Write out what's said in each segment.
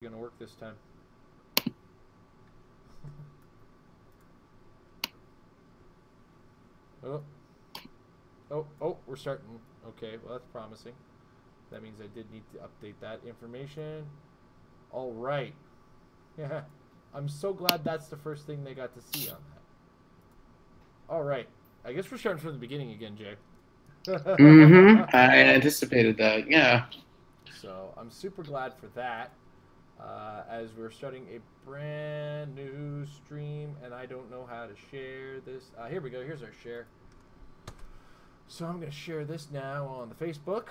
Gonna work this time. Oh, we're starting. Okay, well that's promising. That means I did need to update that information. All right. Yeah, I'm so glad that's the first thing they got to see on that. All right. I guess we're starting from the beginning again, Jay. I anticipated that. Yeah. So I'm super glad for that. As we're starting a brand new stream, and I don't know how to share this. Here we go. Here's our share. So I'm going to share this now on the Facebook.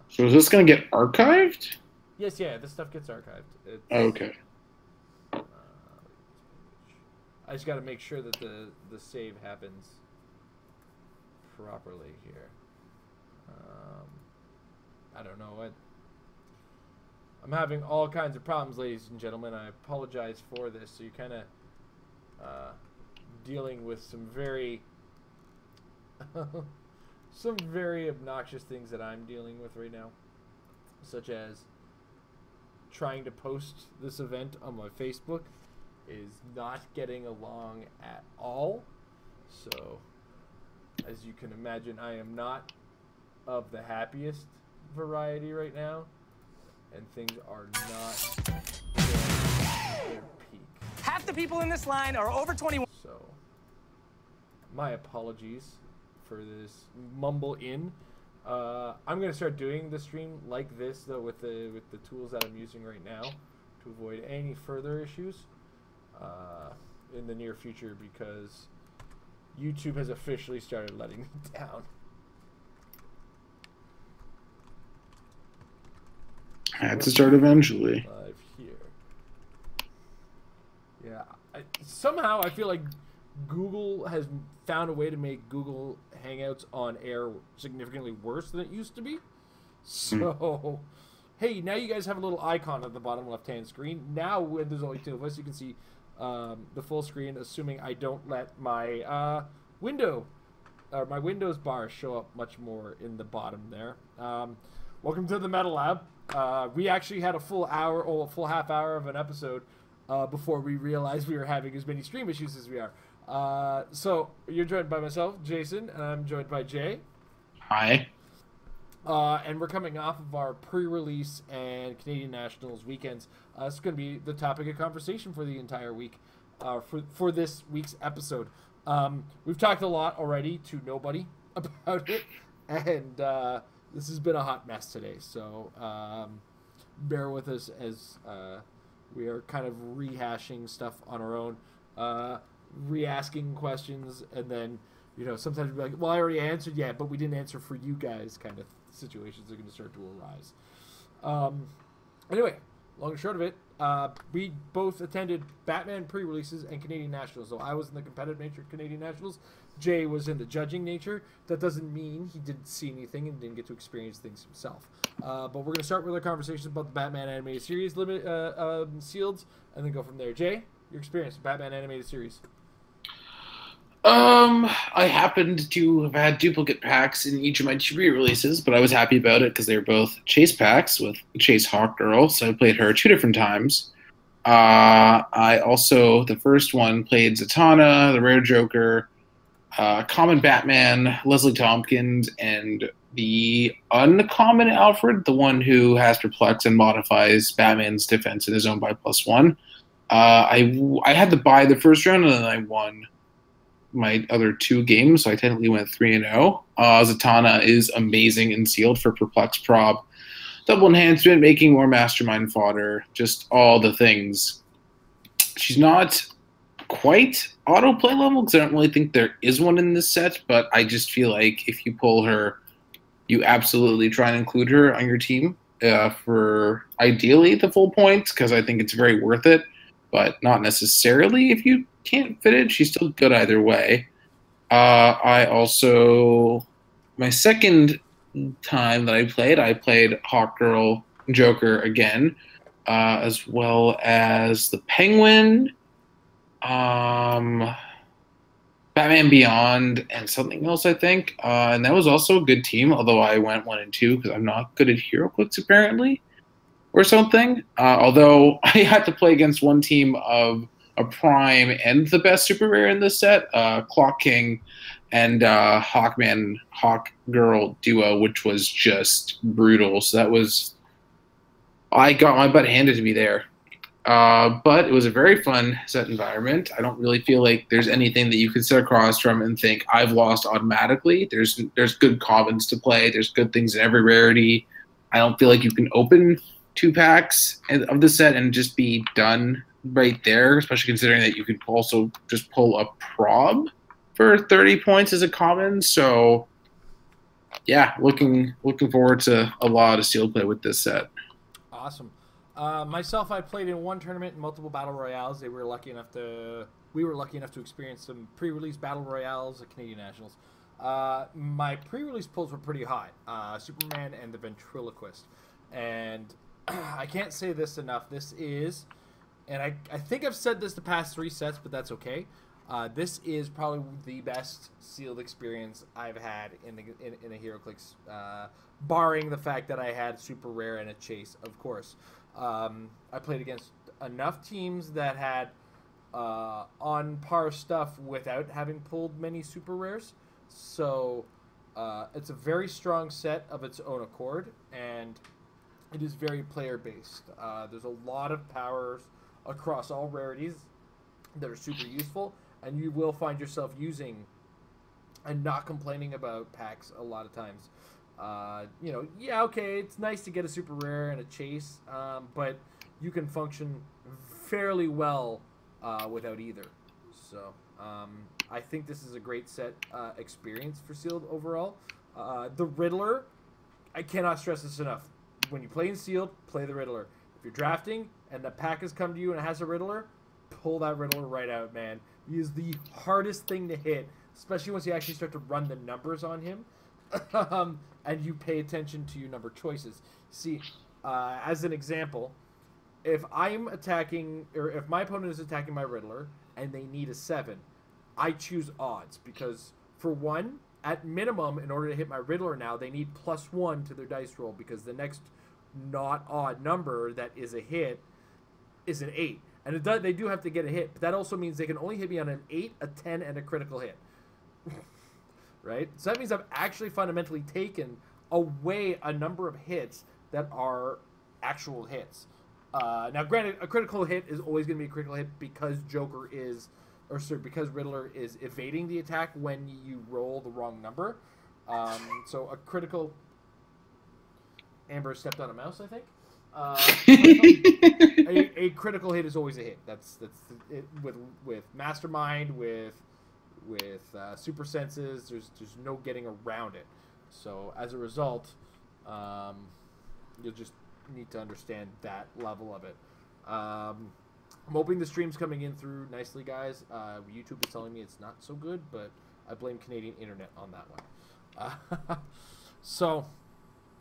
So is this going to get archived? Yes, yeah, this stuff gets archived. It's, Okay. I just got to make sure that the save happens properly here. I don't know. I'm having all kinds of problems, ladies and gentlemen. I apologize for this. So you're kind of dealing with some very some very obnoxious things that I'm dealing with right now, such as trying to post this event on my Facebook is not getting along at all. So, as you can imagine, I am not of the happiest variety right now, and things are not at their peak. Half the people in this line are over 21. So, my apologies for this mumble in. I'm gonna start doing the stream like this though with the tools that I'm using right now to avoid any further issues in the near future, because YouTube has officially started letting me down. Had to start eventually. Live here. Yeah, somehow I feel like Google has found a way to make Google Hangouts on air significantly worse than it used to be. So, hey, now you guys have a little icon at the bottom left-hand screen. Now, when there's only two of us, you can see the full screen, assuming I don't let my my Windows bar show up much more in the bottom there. Welcome to the Metal Lab. We actually had a full half hour of an episode before we realized we were having as many stream issues as we are. So you're joined by myself, Jason, and I'm joined by Jay. Hi. And we're coming off of our pre-release and Canadian Nationals weekends. It's going to be the topic of conversation for the entire week, for this week's episode. We've talked a lot already to nobody about it, and this has been a hot mess today. So bear with us as we are kind of rehashing stuff on our own. Re-asking questions, and then sometimes we'll be like, well, I already answered, yeah, but we didn't answer for you guys, kind of situations are going to start to arise. Anyway, long and short of it, we both attended Batman pre-releases and Canadian Nationals. So I was in the competitive nature of Canadian Nationals, Jay was in the judging nature. That doesn't mean he didn't see anything and didn't get to experience things himself. But we're going to start with our conversations about the Batman animated series sealed, and then go from there. Jay, your experience with Batman animated series. I happened to have had duplicate packs in each of my two re-releases, but I was happy about it because they were both Chase packs with Chase Hawkgirl, so I played her 2 different times. I also, the first one, played Zatanna, the Rare Joker, Common Batman, Leslie Tompkins, and the Uncommon Alfred, the one who has Perplex and modifies Batman's defense in his own by +1. I had to buy the first round, and then I won my other 2 games, so I technically went 3-0. Zatanna is amazing and sealed for Perplex Prob. Double enhancement, making more mastermind fodder, just all the things. She's not quite autoplay level, because I don't really think there is one in this set, but I just feel like if you pull her, you absolutely try and include her on your team for ideally the full points, because I think it's very worth it, but not necessarily if you can't fit it. She's still good either way. I also, my second time that I played Hawkgirl Joker again, as well as the Penguin, Batman Beyond, and something else, I think. And that was also a good team, although I went 1 and 2 because I'm not good at HeroClix apparently. or something. Although I had to play against one team of a Prime and the best super rare in this set, Clock King and Hawkman Hawk Girl duo, which was just brutal. So that was, I got my butt handed to me there. But it was a very fun set environment. I don't really feel like there's anything that you can sit across from and think I've lost automatically. There's good commons to play. There's good things in every rarity. I don't feel like you can open 2 packs of the set and just be done right there, especially considering that you could also just pull a prob for 30 points as a common. So yeah, looking forward to a lot of sealed play with this set. Awesome. Myself, I played in one tournament and multiple battle royales. We were lucky enough to experience some pre-release battle royales at Canadian Nationals. My pre-release pulls were pretty hot. Superman and the Ventriloquist. And I can't say this enough. This is, and I think I've said this the past 3 sets, but that's okay. This is probably the best sealed experience I've had in a Heroclix, barring the fact that I had super rare and a chase, of course. I played against enough teams that had on par stuff without having pulled many super rares, so it's a very strong set of its own accord, and it is very player based. There's a lot of powers across all rarities that are super useful, and you will find yourself using and not complaining about packs a lot of times. Yeah, okay, it's nice to get a super rare and a chase, but you can function fairly well without either. So I think this is a great set experience for sealed overall. The Riddler, I cannot stress this enough. When you play in sealed, play the Riddler. If you're drafting and the pack has come to you and it has a Riddler, pull that Riddler right out, man. He is the hardest thing to hit, especially once you actually start to run the numbers on him. And you pay attention to your number choices. See, as an example, if I'm attacking, or if my opponent is attacking my Riddler and they need a 7, I choose odds because, for one, at minimum, in order to hit my Riddler now, they need +1 to their dice roll because the next not odd number that is a hit is an 8. And they do have to get a hit, but that also means they can only hit me on an 8, a 10, and a critical hit. Right? So that means I've actually fundamentally taken away a number of hits that are actual hits. Now, granted, a critical hit is always going to be a critical hit because because Riddler is evading the attack when you roll the wrong number. So a critical... Amber stepped on a mouse, I think. A critical hit is always a hit. That's it, with Mastermind, with super senses, there's no getting around it. So as a result, you'll just need to understand that level of it. I'm hoping the stream's coming in through nicely, guys. YouTube is telling me it's not so good, but I blame Canadian internet on that one. So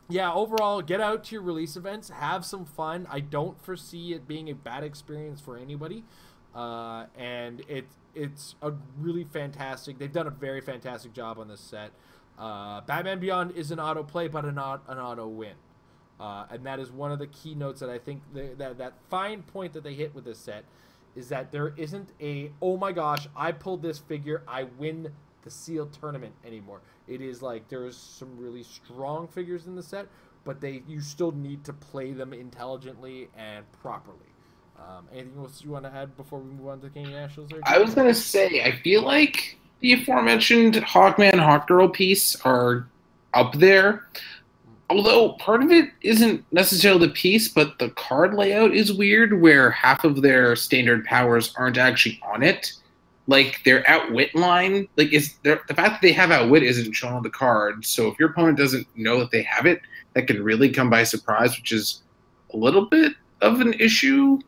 yeah, overall, get out to your release events, have some fun. I don't foresee it being a bad experience for anybody, and it's a really fantastic. They've done a very fantastic job on this set. Batman Beyond is an auto play, but not an auto win, and that is one of the keynotes that I think that fine point that they hit with this set is that there isn't a, oh my gosh, I pulled this figure, I win the sealed tournament anymore. It is like there's some really strong figures in the set, but you still need to play them intelligently and properly. Anything else you want to add before we move on to the Canadian Nationals? I was going to say, I feel like the aforementioned Hawkman, Hawkgirl piece are up there. Although part of it isn't necessarily the piece, but the card layout is weird, where half of their standard powers aren't actually on it. Like, their outwit line, like, the fact that they have outwit isn't shown on the card. So if your opponent doesn't know that they have it, that can really come by surprise, which is a little bit of an issue.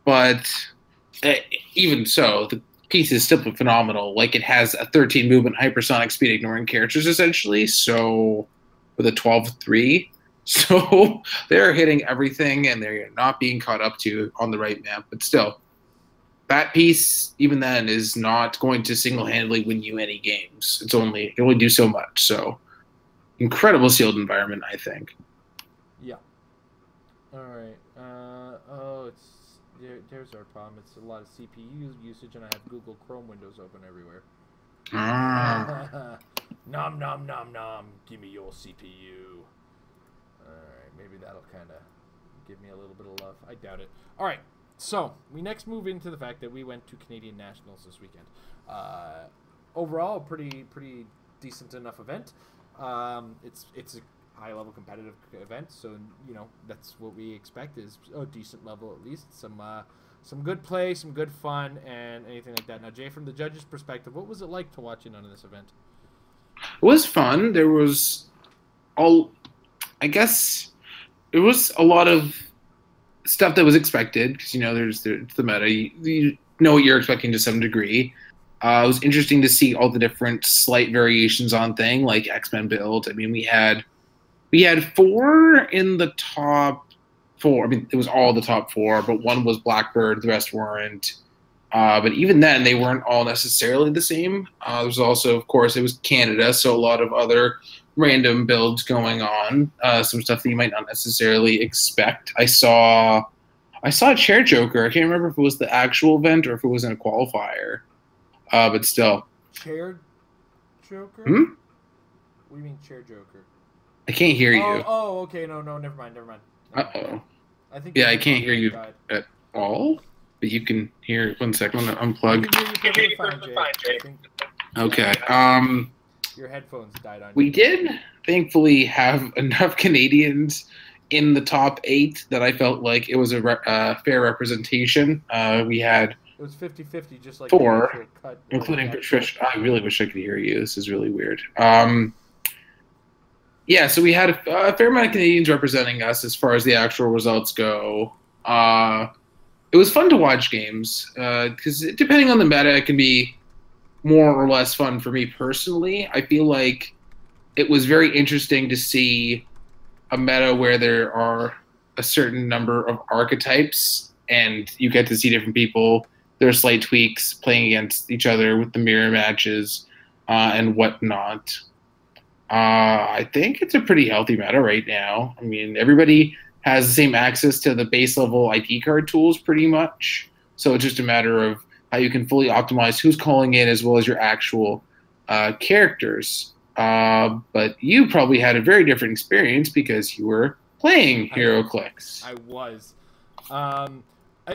But even so, the piece is still phenomenal. Like, it has a 13 movement, hypersonic speed, ignoring characters, essentially. So, with a 12-3. So, they're hitting everything, and they're not being caught up to on the right map. But still, that piece, even then, is not going to single-handedly win you any games. It can only do so much. So, incredible sealed environment, I think. Yeah. All right. Oh, there's our problem. It's a lot of CPU usage, and I have Google Chrome windows open everywhere. Ah. Nom nom nom nom. Give me your CPU. All right, maybe that'll kind of give me a little bit of love. I doubt it. All right. So we next move into the fact that we went to Canadian Nationals this weekend. Overall, pretty decent enough event. It's a high level competitive event, so that's what we expect is a decent level at least. Some good play, some good fun, and anything like that. Now, Jay, from the judges' perspective, what was it like to watch in on this event? It was fun. There was I guess it was a lot of stuff that was expected because there's the meta. You know what you're expecting to some degree. It was interesting to see all the different slight variations on thing like X-Men build. I mean, we had 4 in the top 4. I mean, it was all the top 4, but one was Blackbird. The rest weren't. But even then, they weren't all necessarily the same. There was also, of course, it was Canada, so a lot of other random builds going on. Some stuff that you might not necessarily expect. I saw a chair joker. I can't remember if it was the actual event or if it was in a qualifier. But still. Chair joker? Hmm? What do you mean chair joker? I can't hear you. Oh, okay. No, never mind. Uh-oh. I think. Yeah, I can't hear you at all. But you can hear. 1 second. I'm gonna unplug. You can hear you perfectly fine, Jay. Okay. Your headphones died on you. We did thankfully have enough Canadians in the top 8 that I felt like it was a fair representation. We had. It was 50-50, just like 4, cut, including Patricia. I really wish I could hear you. This is really weird. Yeah, so we had a fair amount of Canadians representing us as far as the actual results go. It was fun to watch games because depending on the meta, it can be more or less fun for me personally. I feel like it was very interesting to see a meta where there are a certain number of archetypes and you get to see different people. There are slight tweaks playing against each other with the mirror matches and whatnot. I think it's a pretty healthy meta right now. I mean, everybody has the same access to the base level ID card tools pretty much. So it's just a matter of how you can fully optimize who's calling in as well as your actual characters. But you probably had a very different experience because you were playing Heroclix. I was.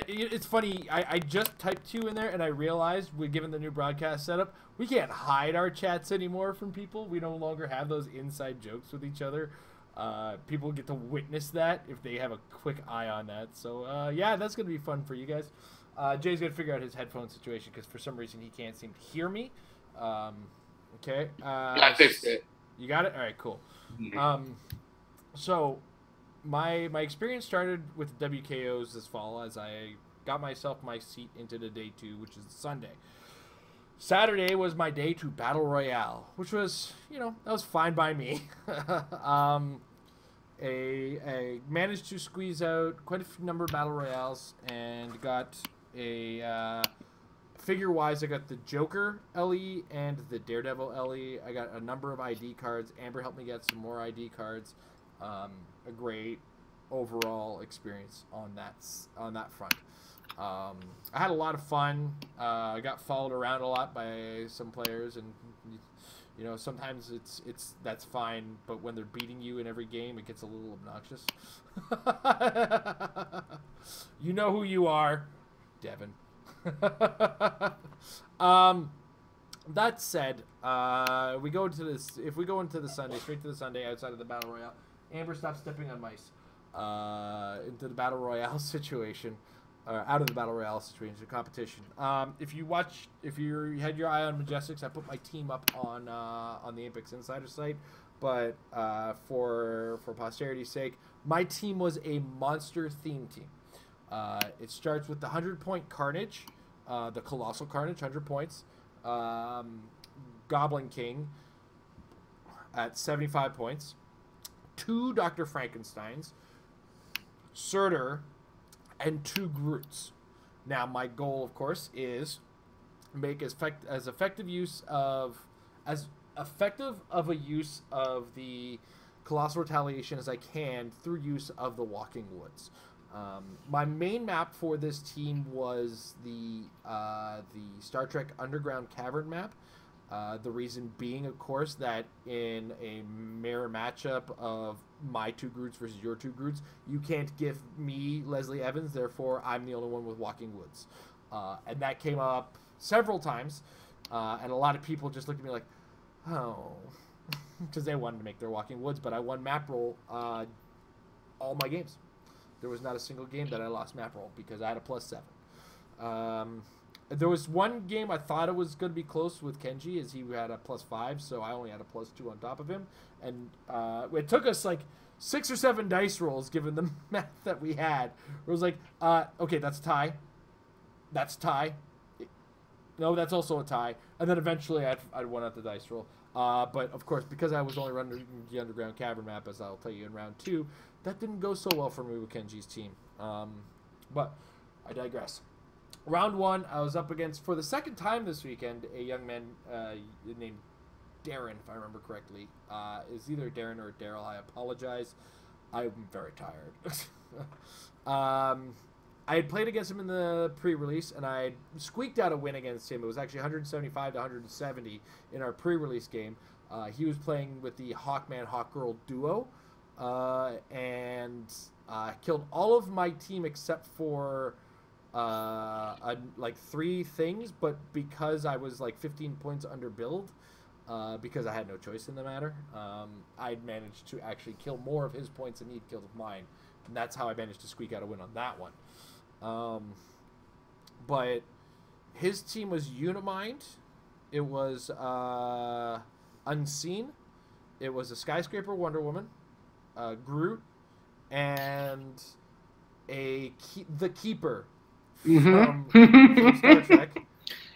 It's funny. I just typed 2 in there, and I realized given the new broadcast setup, we can't hide our chats anymore from people. We no longer have those inside jokes with each other. People get to witness that if they have a quick eye on that. So, yeah, that's going to be fun for you guys. Jay's going to figure out his headphone situation because for some reason he can't seem to hear me. Okay. I fixed it. You got it? All right, cool. Mm-hmm. So my experience started with WKOs this fall as I got myself my seat into the day 2, which is Sunday. Saturday was my day to Battle Royale, which was, that was fine by me. I managed to squeeze out quite a few number of Battle Royales and got figure-wise, I got the Joker LE and the Daredevil LE. I got a number of ID cards. Amber helped me get some more ID cards. A great overall experience on that front. I had a lot of fun. I got followed around a lot by some players, and sometimes that's fine, but when they're beating you in every game, it gets a little obnoxious. You know who you are, Devin. That said, we go into this. If we go into the Sunday, straight to the Sunday outside of the Battle Royale, Amber, stop stepping on mice. Into the Battle Royale situation. Out of the Battle Royale situation, competition. If you had your eye on Majestics, I put my team up on the Apex Insider site, but for posterity's sake, my team was a monster theme team. It starts with the 100-point Carnage, the Colossal Carnage, 100 points. Goblin King at 75 points. 2 Dr. Frankensteins, Surtur, and 2 Groots. Now, my goal, of course, is make as effective of a use of the Colossal Retaliation as I can through use of the Walking Woods. My main map for this team was the Star Trek Underground Cavern map. The reason being, of course, that in a mirror matchup of my 2 Groots versus your 2 Groots, you can't give me Leslie Evans, therefore I'm the only one with Walking Woods. And that came up several times, and a lot of people just looked at me like, oh, because they wanted to make their Walking Woods, but I won map roll all my games. There was not a single game that I lost map roll because I had a +7. There was one game I thought it was going to be close with Kenji, as he had a +5, so I only had a +2 on top of him. And it took us like 6 or 7 dice rolls, given the math that we had. It was like, okay, that's a tie. That's a tie. No, that's also a tie. And then eventually I'd won at the dice roll. But, of course, because I was only running the Underground Cavern map, as I'll tell you in round 2, that didn't go so well for me with Kenji's team. But I digress. Round 1, I was up against, for the second time this weekend, a young man named Darren, if I remember correctly. Is either Darren or Daryl. I apologize. I'm very tired. I had played against him in the pre-release, and I squeaked out a win against him. It was actually 175 to 170 in our pre-release game. He was playing with the Hawkman Hawkgirl duo, and killed all of my team except for like 3 things, but because I was like 15 points under build, because I had no choice in the matter, I'd managed to actually kill more of his points than he'd killed of mine, and that's how I managed to squeak out a win on that one. But his team was Unimind, it was Unseen, it was a Skyscraper Wonder Woman, Groot, and the Keeper from Star Trek.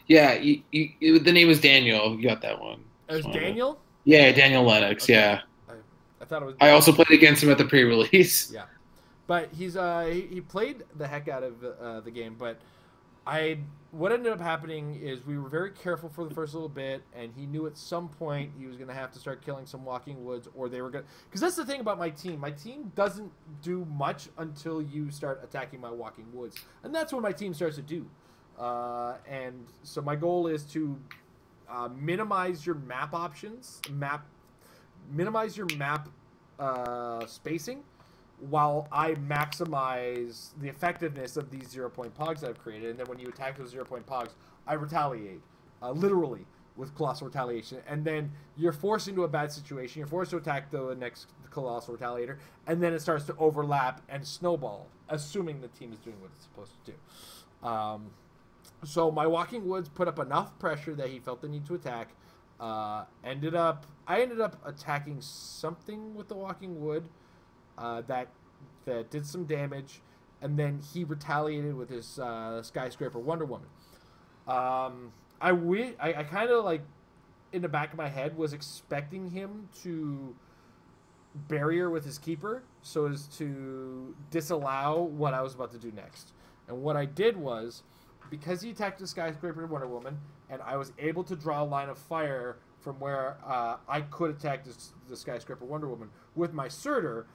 Yeah, the name was Daniel. You got that one. It was Daniel? Yeah, Daniel Lennox, okay. Yeah. I thought it was... I also played against him at the pre-release. Yeah. But he's he played the heck out of the game, but what ended up happening is we were very careful for the first little bit, and he knew at some point he was going to have to start killing some Walking Woods, or they were going to... Because that's the thing about my team. My team doesn't do much until you start attacking my Walking Woods. And that's what my team starts to do. And so my goal is to minimize your map options, minimize your map spacing, while I maximize the effectiveness of these 0-point pogs that I've created. And then when you attack those 0-point pogs, I retaliate, literally, with Colossal Retaliation. And then you're forced into a bad situation. You're forced to attack the next Colossal Retaliator. And then it starts to overlap and snowball, assuming the team is doing what it's supposed to do. So my Walking Woods put up enough pressure that he felt the need to attack. I ended up attacking something with the Walking Wood that did some damage, and then he retaliated with his Skyscraper Wonder Woman. I kind of, like, in the back of my head was expecting him to barrier with his Keeper so as to disallow what I was about to do next. And what I did was, because he attacked the Skyscraper Wonder Woman, and I was able to draw a line of fire from where I could attack the Skyscraper Wonder Woman with my Surtur,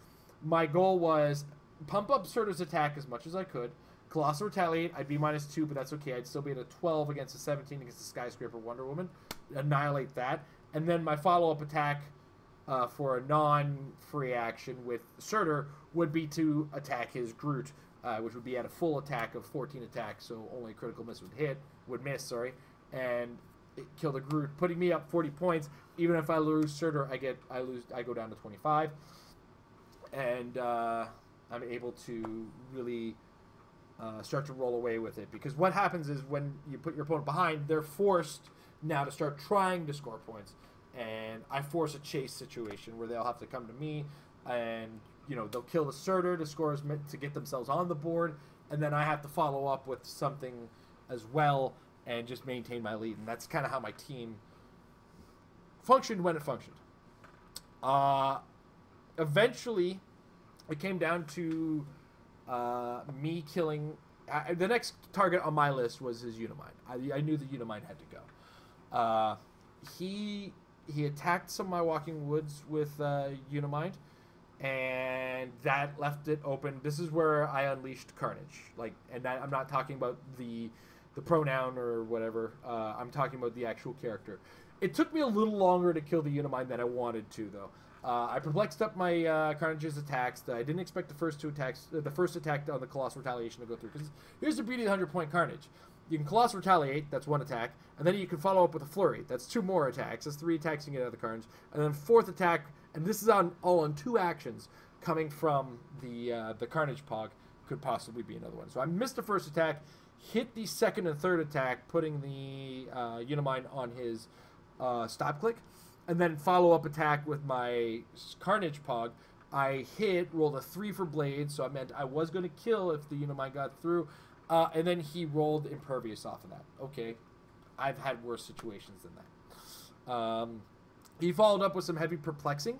my goal was pump up Surtur's attack as much as I could. Colossal Retaliate, I'd be -2, but that's okay. I'd still be at a 12 against a 17 against the Skyscraper Wonder Woman. Annihilate that. And then my follow-up attack for a non-free action with Surtur would be to attack his Groot, which would be at a full attack of 14 attacks, so only a critical miss would miss, and it killed a Groot, putting me up 40 points. Even if I lose Surtur, I go down to 25. And I'm able to really start to roll away with it. Because what happens is when you put your opponent behind, they're forced now to start trying to score points. And I force a chase situation where they'll have to come to me, and they'll kill the Surtur to score to get themselves on the board, and then I have to follow up with something as well and just maintain my lead. And that's kind of how my team functioned when it functioned. Eventually, it came down to me killing... the next target on my list was his Unimind. I knew the Unimind had to go. He attacked some of my Walking Woods with Unimind. and that left it open. This is where I unleashed Carnage. I'm not talking about the pronoun or whatever. I'm talking about the actual character. It took me a little longer to kill the Unimind than I wanted to, though. I perplexed up my Carnage's attacks. I didn't expect the first attack on the Colossal Retaliation to go through. Because here's the beauty of the 100-point Carnage. You can Colossal Retaliate, that's one attack, and then you can follow up with a Flurry. That's 2 more attacks. That's 3 attacks you can get out of the Carnage. And then 4th attack, and this is all on 2 actions coming from the Carnage Pog, could possibly be another one. So I missed the first attack, hit the 2nd and 3rd attack, putting the Unimind on his stop click, and then follow-up attack with my Carnage Pog. I rolled a 3 for Blade, so I meant I was going to kill if the Unimind got through, and then he rolled Impervious off of that. Okay, I've had worse situations than that. He followed up with some heavy Perplexing,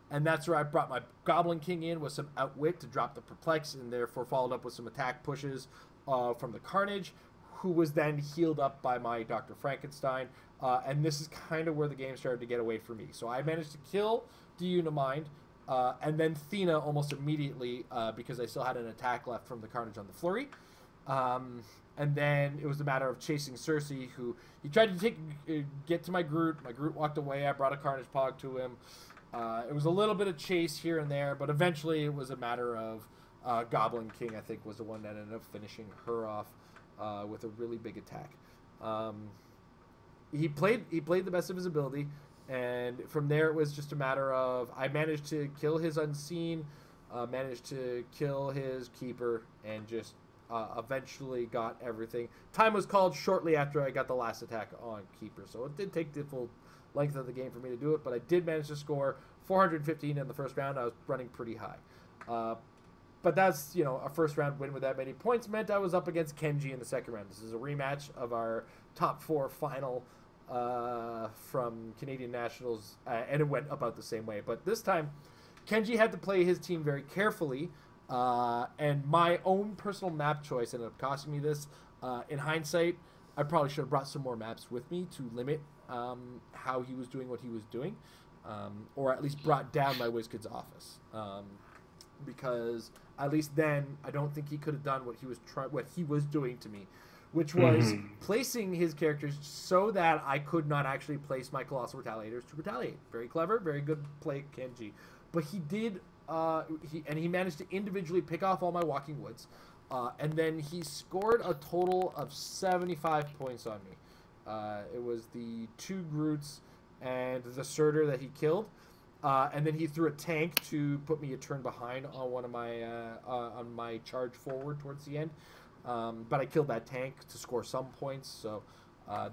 and that's where I brought my Goblin King in with some Outwit to drop the Perplex, and therefore followed up with some attack pushes from the Carnage, who was then healed up by my Dr. Frankenstein. And this is kind of where the game started to get away from me. So I managed to kill the Unimind, and then Thena almost immediately because I still had an attack left from the Carnage on the Flurry. And then it was a matter of chasing Cersei, who he tried to get to my Groot. My Groot walked away. I brought a Carnage Pog to him. It was a little bit of chase here and there, but eventually it was a matter of Goblin King, I think, was the one that ended up finishing her off with a really big attack. He played the best of his ability, and from there it was just a matter of I managed to kill his Unseen, managed to kill his Keeper, and just eventually got everything. Time was called shortly after I got the last attack on Keeper, so it did take the full length of the game for me to do it, but I did manage to score 415 in the first round. I was running pretty high. But that's, a first round win with that many points meant I was up against Kenji in the second round. This is a rematch of our top 4 final from Canadian Nationals, and it went about the same way. But this time, Kenji had to play his team very carefully, and my own personal map choice ended up costing me this. In hindsight, I probably should have brought some more maps with me to limit how he was doing what he was doing, or at least brought down my WizKid's office. Because at least then I don't think he could have done what he was doing to me, which was placing his characters so that I could not actually place my Colossal Retaliators to retaliate. Very clever, very good play, Kenji. But he did, he managed to individually pick off all my Walking Woods, and then he scored a total of 75 points on me. It was the 2 Groots and the Surtur that he killed. And then he threw a tank to put me a turn behind on one of my on my charge forward towards the end. But I killed that tank to score some points. So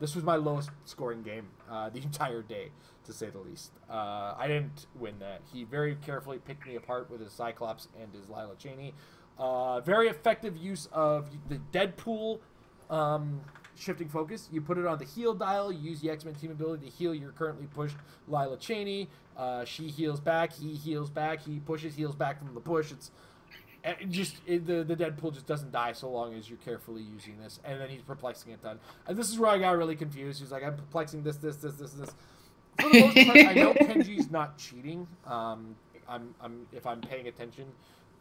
this was my lowest scoring game the entire day, to say the least. I didn't win that. He very carefully picked me apart with his Cyclops and his Lila Cheney. Very effective use of the Deadpool shifting focus. You put it on the heal dial. You use the X-Men team ability to heal your currently pushed Lila Cheney. She heals back. He heals back. He pushes, heals back from the push. The Deadpool just doesn't die so long as you're carefully using this. And then he's perplexing it done. And this is where I got really confused. He's like, I'm perplexing this. For the most part, I know Kenji's not cheating. If I'm paying attention,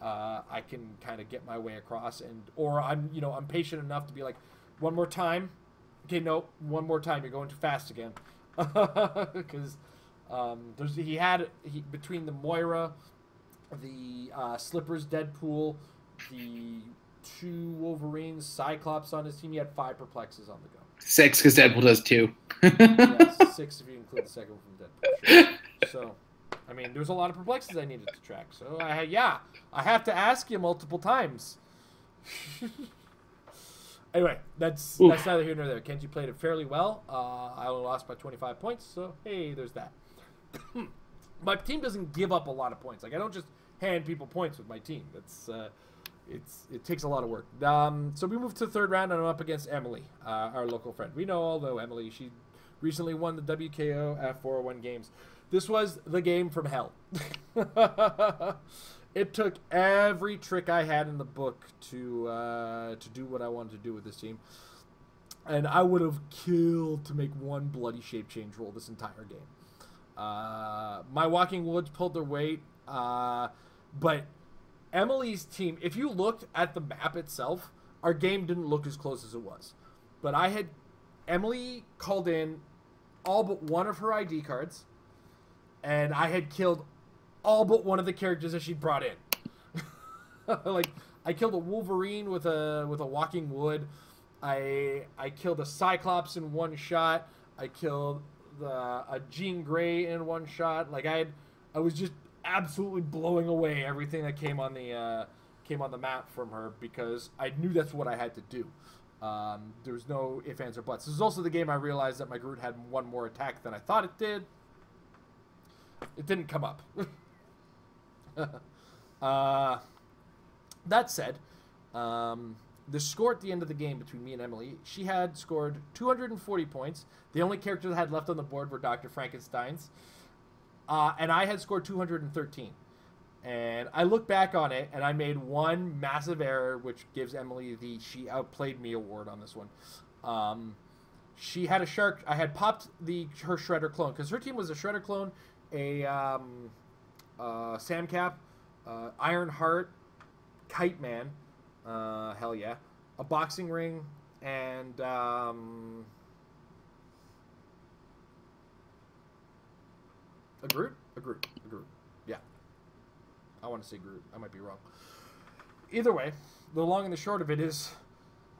I can kind of get my way across, or I'm patient enough to be like, one more time. Okay, no, one more time. You're going too fast again. Because between the Moira, the Slippers Deadpool, the 2 Wolverines, Cyclops on his team, he had 5 Perplexes on the go. 6, because Deadpool does 2. Yes, 6 if you include the second one from Deadpool. Sure. So, I mean, there's a lot of Perplexes I needed to track. So, I have to ask you multiple times. Anyway, that's neither here nor there. Kenji played it fairly well. I only lost by 25 points, so hey, there's that. My team doesn't give up a lot of points. Like, I don't just hand people points with my team. It takes a lot of work. So we moved to the 3rd round, and I'm up against Emily, our local friend. We know all though Emily. She recently won the WKO at 401 Games. This was the game from hell. It took every trick I had in the book to do what I wanted to do with this team. And I would have killed to make one bloody shape change roll this entire game. My Walking Woods pulled their weight. But Emily's team, if you looked at the map itself, our game didn't look as close as it was. But Emily called in all but one of her ID cards, and I had killed all but one of the characters that she brought in. Like, I killed a Wolverine with a walking wood. I killed a Cyclops in one shot. I killed a Jean Grey in one shot. Like, I was just absolutely blowing away everything that came on the map from her, because I knew that's what I had to do. There was no ifs, ands, or buts. This is also the game I realized that my Groot had one more attack than I thought it did. It didn't come up. That said, the score at the end of the game between me and Emily, she had scored 240 points. The only character that had left on the board were Dr. Frankenstein's. And I had scored 213. And I look back on it, and I made one massive error, which gives Emily the She Outplayed Me award on this one. She had a shark. I had popped her Shredder clone, because her team was a Shredder clone, a Sam Cap, Iron Heart, Kite Man, hell yeah, a boxing ring, and a Groot. Yeah, I want to say Groot. I might be wrong. Either way, the long and the short of it is,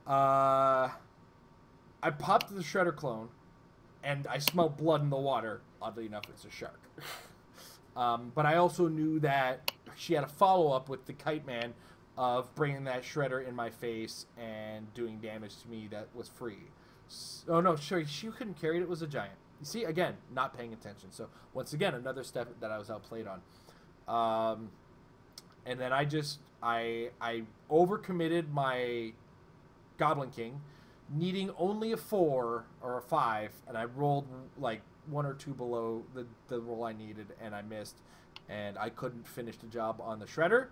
I popped the Shredder clone, and I smelled blood in the water. Oddly enough, it's a shark. But I also knew that she had a follow-up with the Kite Man of bringing that Shredder in my face and doing damage to me that was free. Oh, no, sorry, she couldn't carry it. It was a giant. You see, again, not paying attention. So, once again, another step that I was outplayed on. And then I overcommitted my Goblin King, needing only a 4 or a 5, and I rolled like 1 or 2 below the roll I needed, and I missed, and I couldn't finish the job on the Shredder,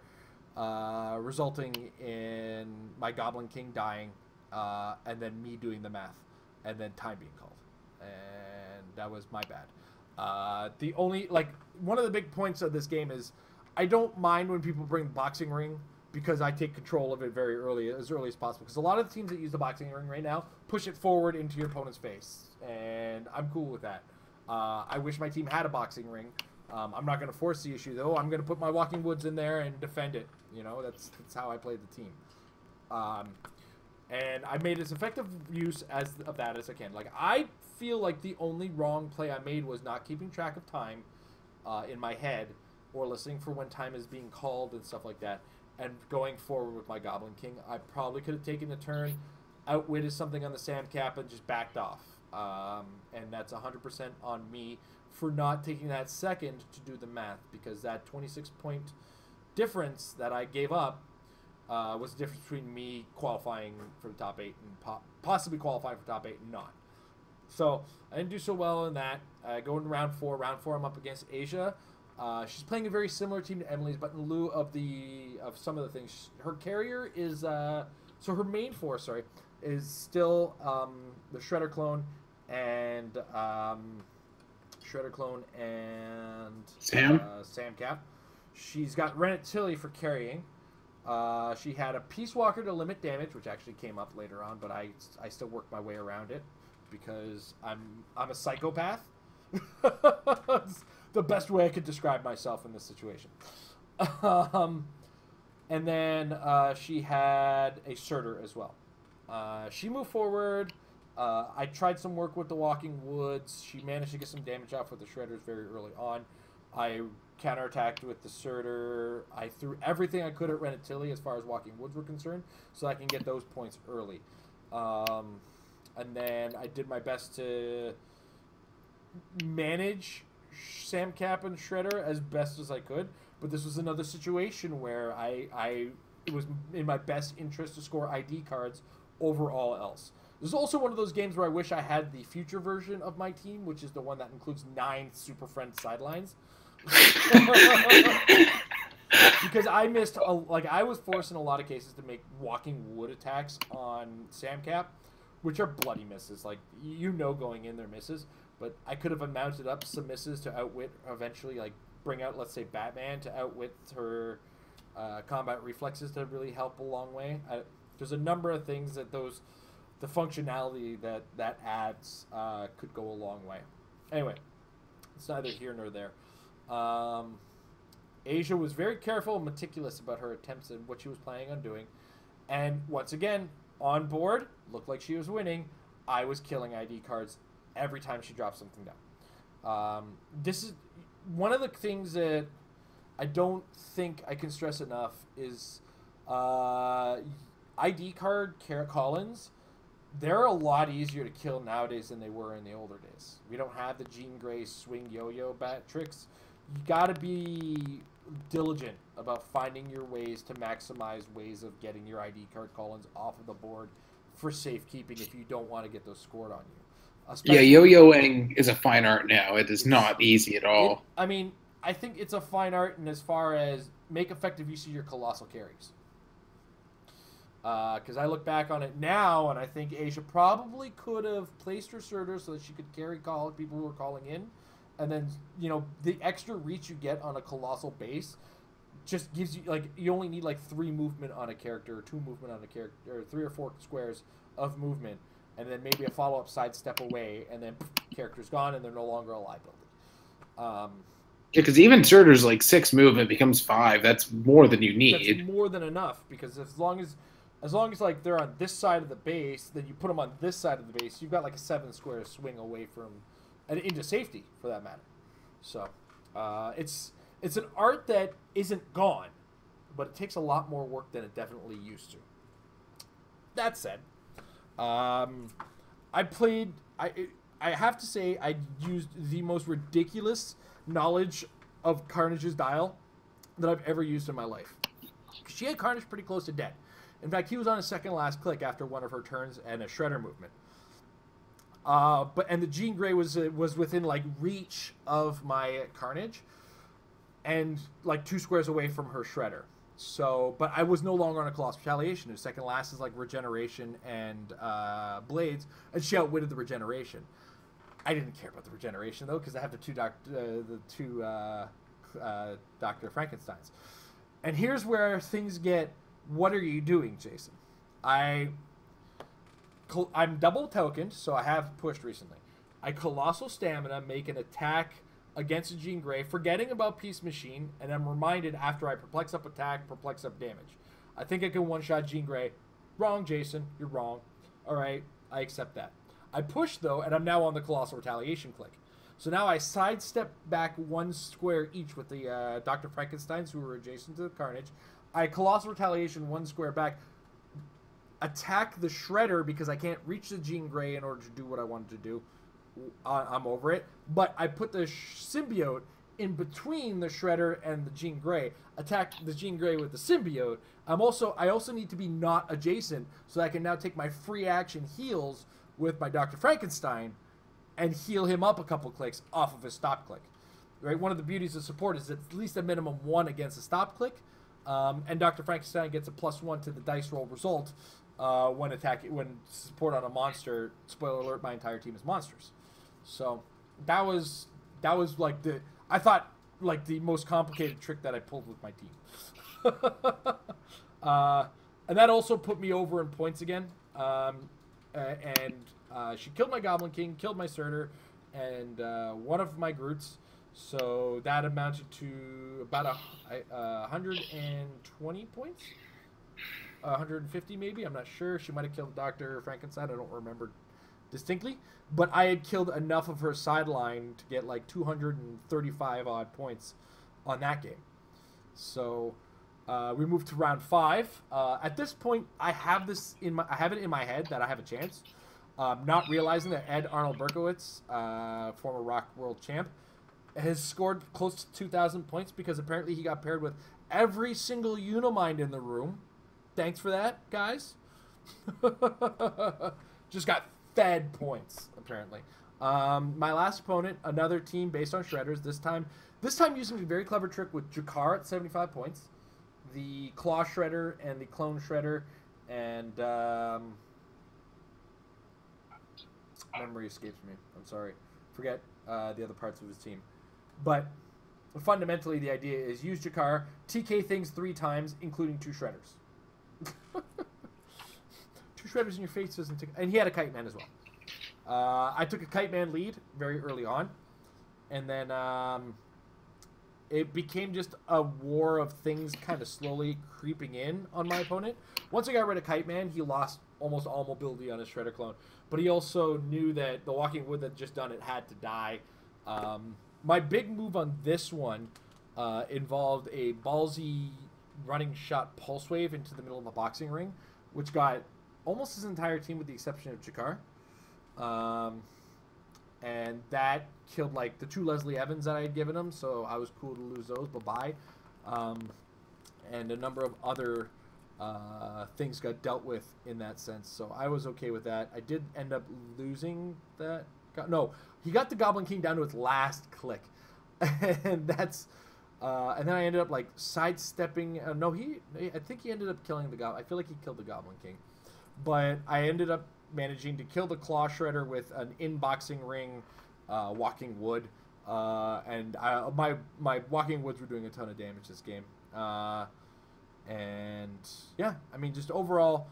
resulting in my Goblin King dying, and then me doing the math, and then time being called, and that was my bad. The only, like, one of the big points of this game is I don't mind when people bring the boxing ring, because I take control of it very early as possible. Because a lot of the teams that use the boxing ring right now push it forward into your opponent's face, and I'm cool with that. I wish my team had a boxing ring. I'm not going to force the issue, though. I'm going to put my walking woods in there and defend it. You know, that's how I play the team. And I made as effective use of that as I can. Like, I feel like the only wrong play I made was not keeping track of time in my head, or listening for when time is being called and stuff like that, and going forward with my Goblin King. I probably could have taken a turn, outwitted something on the Sam Cap, and just backed off. And that's 100% on me for not taking that second to do the math, because that 26-point difference that I gave up was the difference between me qualifying for the top 8 and possibly qualifying for top 8 and not. So I didn't do so well in that. Going to round 4. Round 4, I'm up against Asia. She's playing a very similar team to Emily's, but in lieu of some of the things, her carrier is so her main force, is still the Shredder clone and Sam Cap. She's got Rennet for carrying. She had a Peace Walker to limit damage, which actually came up later on, but I still worked my way around it because I'm a psychopath. It's the best way I could describe myself in this situation. And then she had a Surtur as well. She moved forward. I tried some work with the Walking Woods. She managed to get some damage off with the Shredders very early on. I counterattacked with the Surtur. I threw everything I could at Rennet as far as Walking Woods were concerned, so I can get those points early. And then I did my best to manage Sam Cap and Shredder as best as I could, but this was another situation where it was in my best interest to score ID cards over all else. This is also one of those games where I wish I had the future version of my team, which is the one that includes 9 Super Friend sidelines. Because I missed, I was forced in a lot of cases to make Walking Wood attacks on Sam Cap, which are bloody misses. Like, going in, they're misses. But I could have mounted up some misses to outwit, eventually, bring out, let's say, Batman to outwit her combat reflexes to really help a long way. There's a number of things that the functionality that adds could go a long way. Anyway, it's neither here nor there. Asia was very careful and meticulous about her attempts and what she was planning on doing. And once again, on board, looked like she was winning. I was killing ID cards every time she dropped something down. This is one of the things that I don't think I can stress enough is ID card Collins. They're a lot easier to kill nowadays than they were in the older days. We don't have the Jean Grey swing yo-yo bat tricks. You got to be diligent about finding your ways to maximize ways of getting your ID card Collins off of the board for safekeeping if you don't want to get those scored on you. Yeah, yo-yoing is a fine art now. It is not easy at all. I think it's a fine art in as far as make effective use of your colossal carries. Because I look back on it now, and I think Asia probably could have placed her Surtur so that she could carry people who were calling in. And then, the extra reach you get on a colossal base just gives you, you only need, 3 movement on a character, or 2 movement on a character, or 3 or 4 squares of movement, and then maybe a follow-up sidestep away, and then character's gone, and they're no longer a liability. Because even Surtur's 6 movement becomes 5. That's more than you need. That's more than enough, because as long as they're on this side of the base, then you put them on this side of the base, you've got a 7 square swing away from, and into safety for that matter. So it's an art that isn't gone, but it takes a lot more work than it definitely used to. That said, I have to say I used the most ridiculous knowledge of Carnage's dial that I've ever used in my life. She had Carnage pretty close to dead. In fact, he was on his second last click after one of her turns and a Shredder movement. And the Jean Grey was within reach of my Carnage, and 2 squares away from her Shredder. So, but I was no longer on a Colossal Retaliation. His second last is Regeneration and Blades, and she outwitted the Regeneration. I didn't care about the Regeneration though, because I have the two Dr. Frankensteins. And here's where things get. What are you doing, Jason? I'm double tokened, so I have pushed recently. I Colossal Stamina, make an attack against a Jean Grey, forgetting about Peace Machine, and I'm reminded after I Perplex Up attack, Perplex Up damage. I think I can one-shot Jean Grey. Wrong, Jason. You're wrong. All right, I accept that. I push, though, and I'm now on the Colossal Retaliation click. So now I sidestep back 1 square each with the Dr. Frankensteins, who are adjacent to the Carnage. I Colossal Retaliation 1 square back, attack the Shredder because I can't reach the Jean Grey in order to do what I wanted to do. I'm over it. But I put the Symbiote in between the Shredder and the Jean Grey, attack the Jean Grey with the Symbiote. I also need to be not adjacent, so I can now take my free action heals with my Dr. Frankenstein and heal him up a couple clicks off of his stop click. Right? One of the beauties of support is at least a minimum 1 against a stop click. And Dr. Frankenstein gets a +1 to the dice roll result when support on a monster. Spoiler alert: my entire team is monsters. So that was the most complicated trick that I pulled with my team. And that also put me over in points again. She killed my Goblin King, killed my Surtur, and one of my Groots. So that amounted to about 120 points, 150 maybe. I'm not sure. She might have killed Dr. Frankenstein. I don't remember distinctly, but I had killed enough of her sideline to get 235 odd points on that game. So we moved to round 5. At this point, I have it in my head that I have a chance. Not realizing that Ed Arnold Berkowitz, former Rock World Champ, has scored close to 2,000 points because apparently he got paired with every single Unimind in the room. Thanks for that, guys. Just got fed points, apparently. My last opponent, another team based on Shredders, this time using a very clever trick with Jakar at 75 points, the Claw Shredder and the Clone Shredder, and memory escapes me. I'm sorry. Forget the other parts of his team. But fundamentally, the idea is use Jakar, TK things 3 times, including 2 shredders. 2 shredders in your face doesn't take... And he had a Kite Man as well. I took a Kite Man lead very early on. And then it became just a war of things kind of slowly creeping in on my opponent. Once I got rid of Kite Man, he lost almost all mobility on his Shredder clone. But he also knew that the Walking Wood that just done it had to die. My big move on this one involved a ballsy running shot pulse wave into the middle of a boxing ring, which got almost his entire team with the exception of Jakar. And that killed like the 2 Leslie Evans that I had given him, so I was cool to lose those. Bye-bye. And a number of other things got dealt with in that sense, so I was okay with that. I did end up losing that. No, he got the Goblin King down to its last click, and that's. And then I ended up like sidestepping. No, I think he ended up killing the Goblin. I feel like he killed the Goblin King, but I ended up managing to kill the Claw Shredder with an inboxing ring, Walking Wood, and my Walking Woods were doing a ton of damage this game. And yeah, I mean, just overall,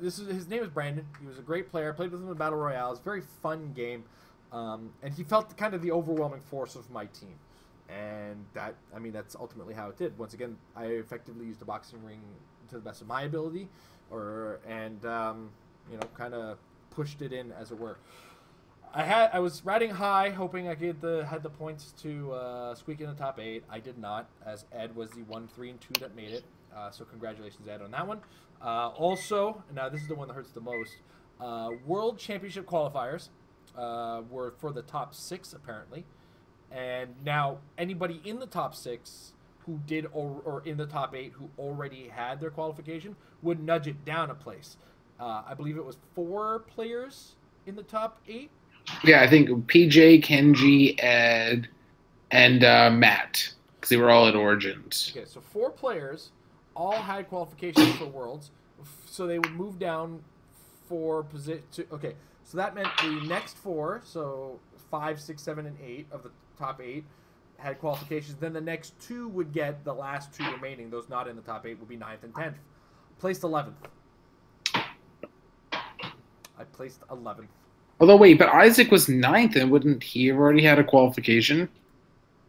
his name is Brandon. He was a great player. I played with him in Battle Royale. It's a very fun game, and he felt kind of the overwhelming force of my team. And that, I mean, that's ultimately how it did. Once again, I effectively used a boxing ring to the best of my ability, you know, kind of pushed it in, as it were. I was riding high, hoping I had the points to squeak in the top 8. I did not, as Ed was the 1, 3, and 2 that made it. So congratulations, Ed, on that one. Also, now this is the one that hurts the most. World Championship qualifiers were for the top 6, apparently. And now anybody in the top 6 who did, or in the top 8 who already had their qualification would nudge it down a place. I believe it was 4 players in the top 8. Yeah, I think PJ, Kenji, Ed, and Matt, because they were all at Origins. Okay, so 4 players all had qualifications for Worlds, so they would move down 4 position. Okay, so that meant the next 4, so 5, 6, 7, and 8 of the top 8 had qualifications. Then the next 2 would get the last 2 remaining. Those not in the top 8 would be 9th and 10th. Placed 11th. I placed 11th. Although, wait, but Isaac was 9th, and wouldn't he have already had a qualification?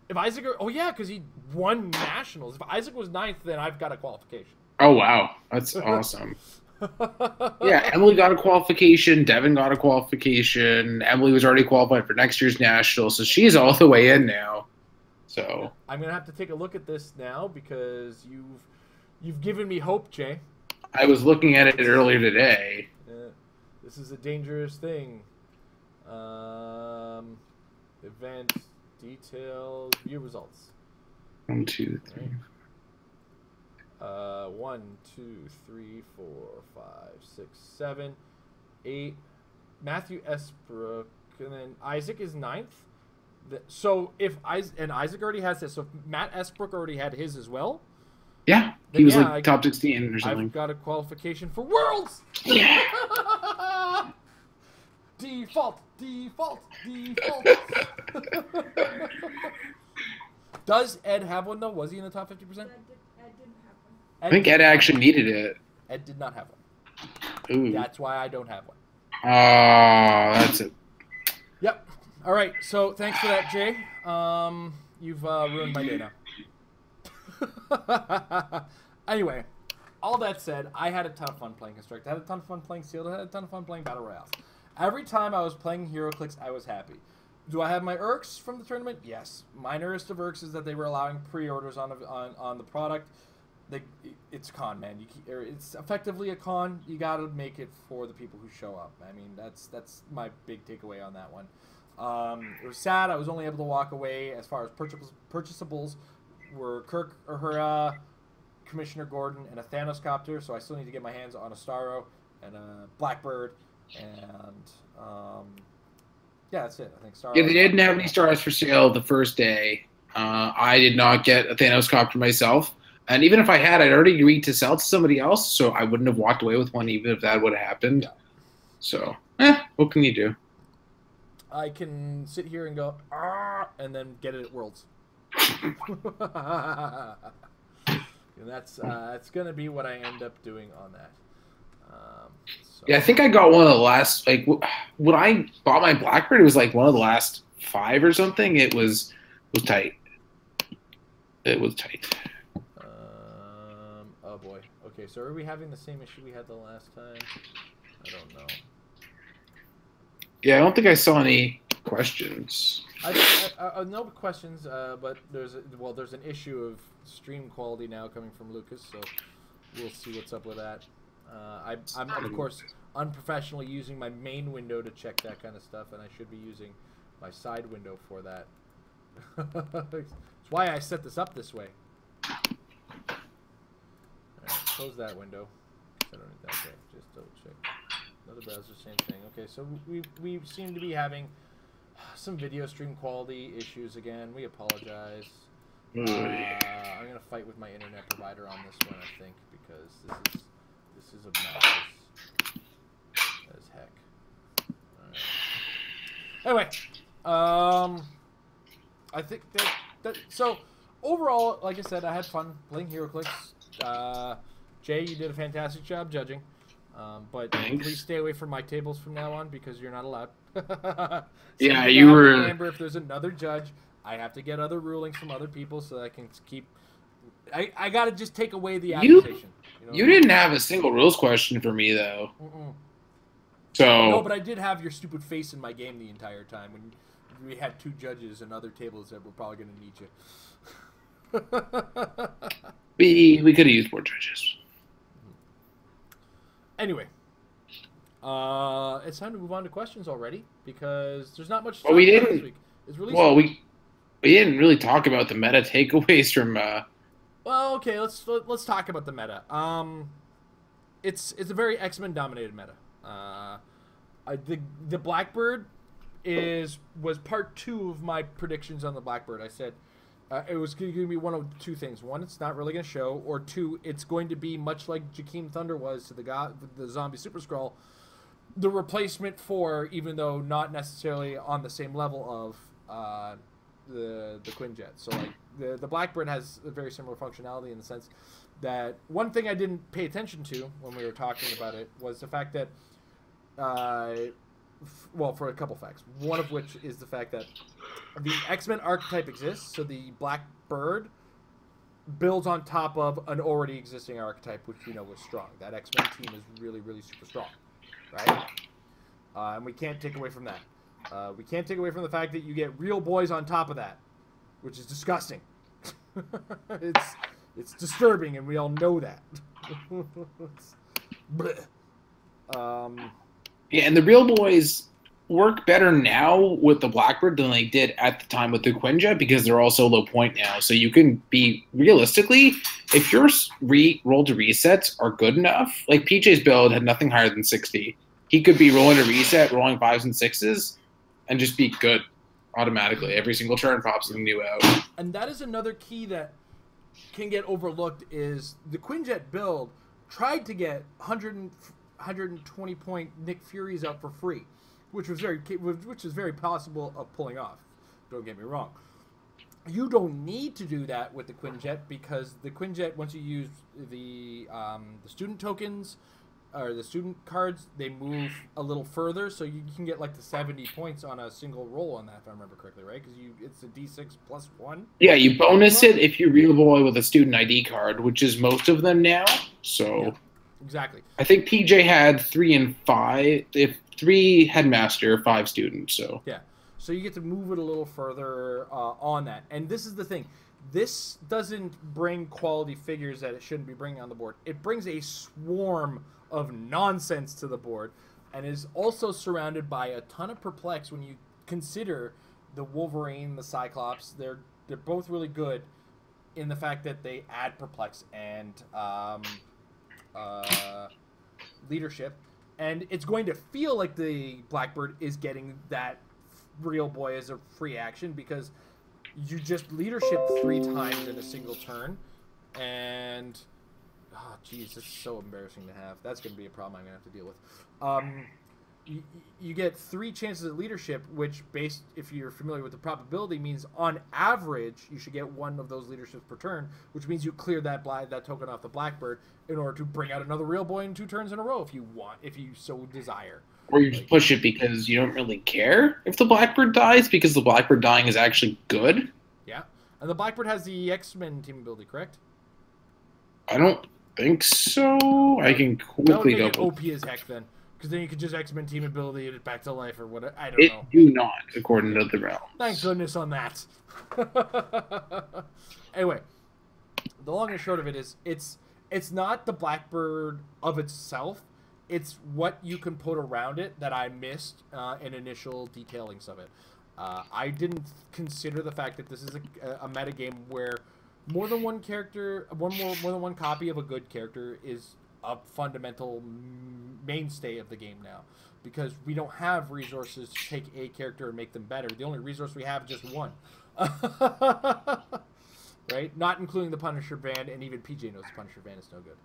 If Isaac... Oh, yeah, because he won Nationals. If Isaac was 9th, then I've got a qualification. Oh, wow. That's awesome. Yeah, Emily got a qualification. Devin got a qualification. Emily was already qualified for next year's Nationals, so she's all the way in now. So I'm going to have to take a look at this now because you've given me hope, Jay. I was looking at it earlier today. This is a dangerous thing. Event details, view results. 1, 2, 3. Right. 1, 2, 3, 4, 5, 6, 7, 8. Matthew Esbrook, and then Isaac is 9th. So if Isaac already has this, so if Matt Esbrook already had his as well. Yeah, he was like top 16 or something. I've got a qualification for Worlds. Yeah. Default. Does Ed have one though? Was he in the top 50%? Ed didn't have one. I think Ed actually needed it. Ed did not have one. Ooh. That's why I don't have one. That's it. Yep. All right. So thanks for that, Jay. You've ruined my day now. Anyway, all that said, I had a ton of fun playing Construct. I had a ton of fun playing Sealed. I had a ton of fun playing Battle Royales. Every time I was playing Heroclix, I was happy. Do I have my irks from the tournament? Yes. Minorest of irks is that they were allowing pre-orders on the product. It's a con, man. It's effectively a con. You got to make it for the people who show up. I mean, that's my big takeaway on that one. It was sad. I was only able to walk away as far as purchasables were Kirk or her Commissioner Gordon and a Thanos copter. So I still need to get my hands on a Starro and a Blackbird and yeah, that's it. I think Starro. Yeah, they didn't have any stars for sale the first day. I did not get a Thanos copter myself. And even if I had, I'd already agreed to sell to somebody else, so I wouldn't have walked away with one even if that would have happened. Yeah. So, what can you do? I can sit here and go, and then get it at Worlds. And that's gonna be what I end up doing on that. So. Yeah, I think I got one of the last, like, when I bought my Blackbird, it was like one of the last 5 or something. It was tight. It was tight. Oh boy. Okay, so are we having the same issue we had the last time? I don't know. Yeah, I don't think I saw any questions. No questions, but there's an issue of stream quality now coming from Lucas, so we'll see what's up with that. I'm of course unprofessionally using my main window to check that kind of stuff, and I should be using my side window for that. That's why I set this up this way. All right, close that window. I don't need that. Okay, just double check. Another browser, same thing. Okay, so we seem to be having some video stream quality issues again. We apologize. I'm gonna fight with my internet provider on this one, I think, because this is obnoxious as heck. All right. Anyway, I think that so overall, like I said, I had fun playing Heroclix. Jay, you did a fantastic job judging. But Thanks. Please stay away from my tables from now on because you're not allowed. Yeah, you were. Remember, if there's another judge, I have to get other rulings from other people so that I can keep. I gotta just take away the accusation. You didn't have a single rules question for me though. So no, but I did have your stupid face in my game the entire time when we had 2 judges and other tables that were probably gonna need you. we could have used more judges. Anyway, it's time to move on to questions already because there's not much to Well, talk we about didn't. this week. It's released. Well, we didn't really talk about the meta takeaways from. Well, okay, let's talk about the meta. It's a very X-Men dominated meta. The Blackbird was part 2 of my predictions on the Blackbird. I said it was going to be one of 2 things. 1, it's not really going to show, or 2, it's going to be much like Jakeem Thunder was to the zombie Super Skrull, the replacement for, even though not necessarily on the same level of the Quinjet. So like the Blackbird has a very similar functionality in the sense that one thing I didn't pay attention to when we were talking about it was the fact that well, for a couple facts. One of which is the fact that the X-Men archetype exists, so the Blackbird builds on top of an already existing archetype, which we know is strong. That X-Men team is really, really super strong, right? And we can't take away from that. We can't take away from the fact that you get real boys on top of that, which is disgusting. It's disturbing, and we all know that. Yeah, and the real boys work better now with the Blackbird than they did at the time with the Quinjet because they're all so low point now. So you can be realistically, if your roll to resets are good enough, like PJ's build had nothing higher than 60. He could be rolling a reset, rolling 5s and 6s, and just be good automatically. Every single turn pops something new out. And that is another key that can get overlooked is the Quinjet build tried to get 120 point Nick Furies out for free, which is very possible of pulling off. Don't get me wrong. You don't need to do that with the Quinjet because the Quinjet, once you use the student tokens or the student cards, they move a little further, so you can get like the 70 points on a single roll on that, if I remember correctly, right? Because it's a D6 plus 1. Yeah, you bonus it if you real boy with a student ID card, which is most of them now. So. Yeah. Exactly. I think PJ had 3 and 5. If 3 headmaster, 5 students. So yeah, so you get to move it a little further on that. And this is the thing: this doesn't bring quality figures that it shouldn't be bringing on the board. It brings a swarm of nonsense to the board, and is also surrounded by a ton of perplex. When you consider the Wolverine, the Cyclops, they're both really good in the fact that they add perplex and leadership, and it's going to feel like the Blackbird is getting that real boy as a free action because you just leadership 3 times in a single turn, and oh geez, this is so embarrassing to have. That's going to be a problem I'm going to have to deal with. you get 3 chances at leadership, which, based if you're familiar with the probability, means on average you should get 1 of those leaderships per turn, which means you clear that token off the Blackbird in order to bring out another real boy in 2 turns in a row if you so desire. Or you just push it because you don't really care if the Blackbird dies, because the Blackbird dying is actually good. Yeah, and the Blackbird has the X-Men team ability, correct? I don't think so. I can quickly go. double. OP as heck then. Because then you could just X-Men team ability it back to life or whatever. I don't know. It do not, according to the realms. Thank goodness on that. Anyway, the long and short of it is, it's not the Blackbird of itself. It's what you can put around it that I missed in initial detailings of it. I didn't consider the fact that this is a meta game where more than one character, more than one copy of a good character is a fundamental mainstay of the game now, because we don't have resources to take a character and make them better. The only resource we have is just one. Right? Not including the Punisher van, and even PJ knows the Punisher van is no good.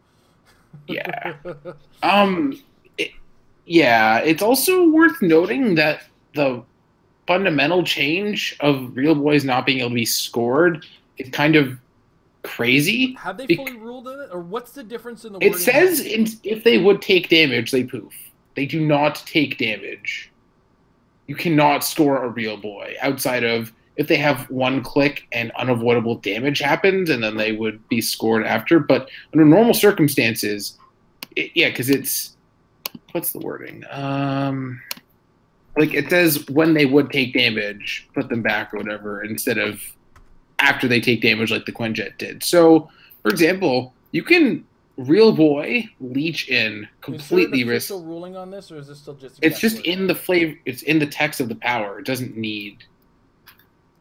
Yeah. It's also worth noting that the fundamental change of real boys not being able to be scored is kind of crazy. Have they fully ruled it, or what's the difference in the It wording? says if they would take damage, they poof. They do not take damage. You cannot score a real boy outside of if they have 1 click and unavoidable damage happens, and then they would be scored after. But under normal circumstances, because it's what's the wording? Like it says when they would take damage, put them back or whatever, instead of after they take damage like the Quinjet did. So, for example, you can real boy leech in completely. Is there an official ruling on this, or is this still just? It's just in the flavor. It's in the text of the power. It doesn't need.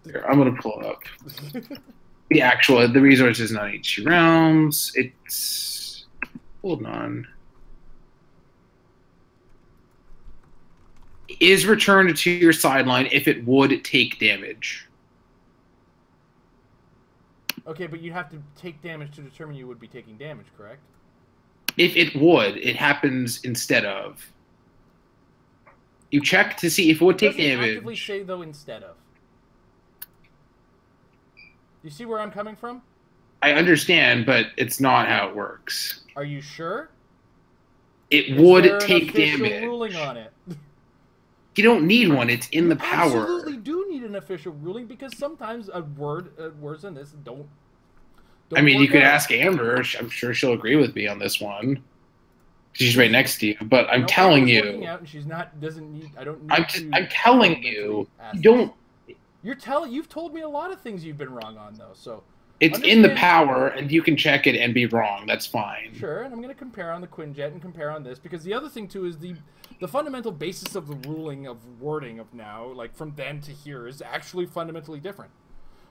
Here, I'm gonna pull it up. The resources not each realms. It's hold on. Is returned to your sideline if it would take damage. Okay, but you have to take damage to determine you would be taking damage, correct? If it would, it happens instead of. You check to see if it would take damage. Doesn't actively say though instead of. You see where I'm coming from? I understand, but it's not how it works. Are you sure? It would take damage. Ruling on it. You don't need one. It's in the power. You absolutely do need an official ruling, because sometimes words in this don't I mean, you could out. ask Amber. I'm sure she'll agree with me on this one. She's right next to you. But I'm telling you. Out and she's not. Doesn't need. I don't. I'm telling you. You don't. You've told me a lot of things you've been wrong on, though. So it's in the power, and you can check it and be wrong. That's fine. Sure, and I'm going to compare on the Quinjet and compare on this, because the other thing too is the fundamental basis of the ruling of wording of now, like from then to here, is actually fundamentally different.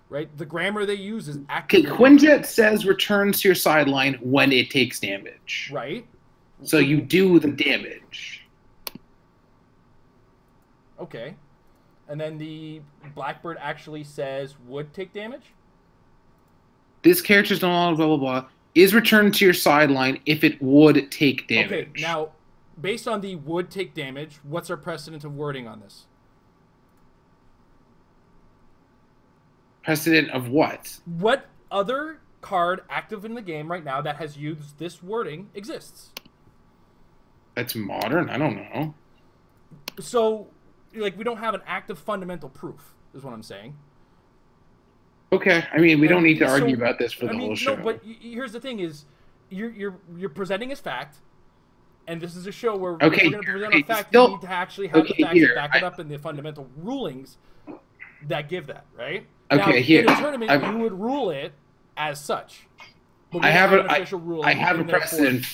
Right? The grammar they use is actually. Quinjet says returns to your sideline when it takes damage. Right. So you do the damage. Okay. And then the Blackbird actually says would take damage? This character's no blah, blah, blah. Is returned to your sideline if it would take damage. Okay, now, based on the would take damage, what's our precedent of wording on this? Precedent of what? What other card active in the game right now that has used this wording exists? That's modern? I don't know. So, like, we don't have an active fundamental proof, is what I'm saying. Okay, I mean, we don't need to argue about this for the whole show. No, but here's the thing: is you're presenting as fact, and this is a show where we're going to present a fact. You need to actually have the facts to back it up in the fundamental rulings that give that, right? Okay, now, here in a tournament, you would rule it as such. But I have an official ruling. I have a precedent.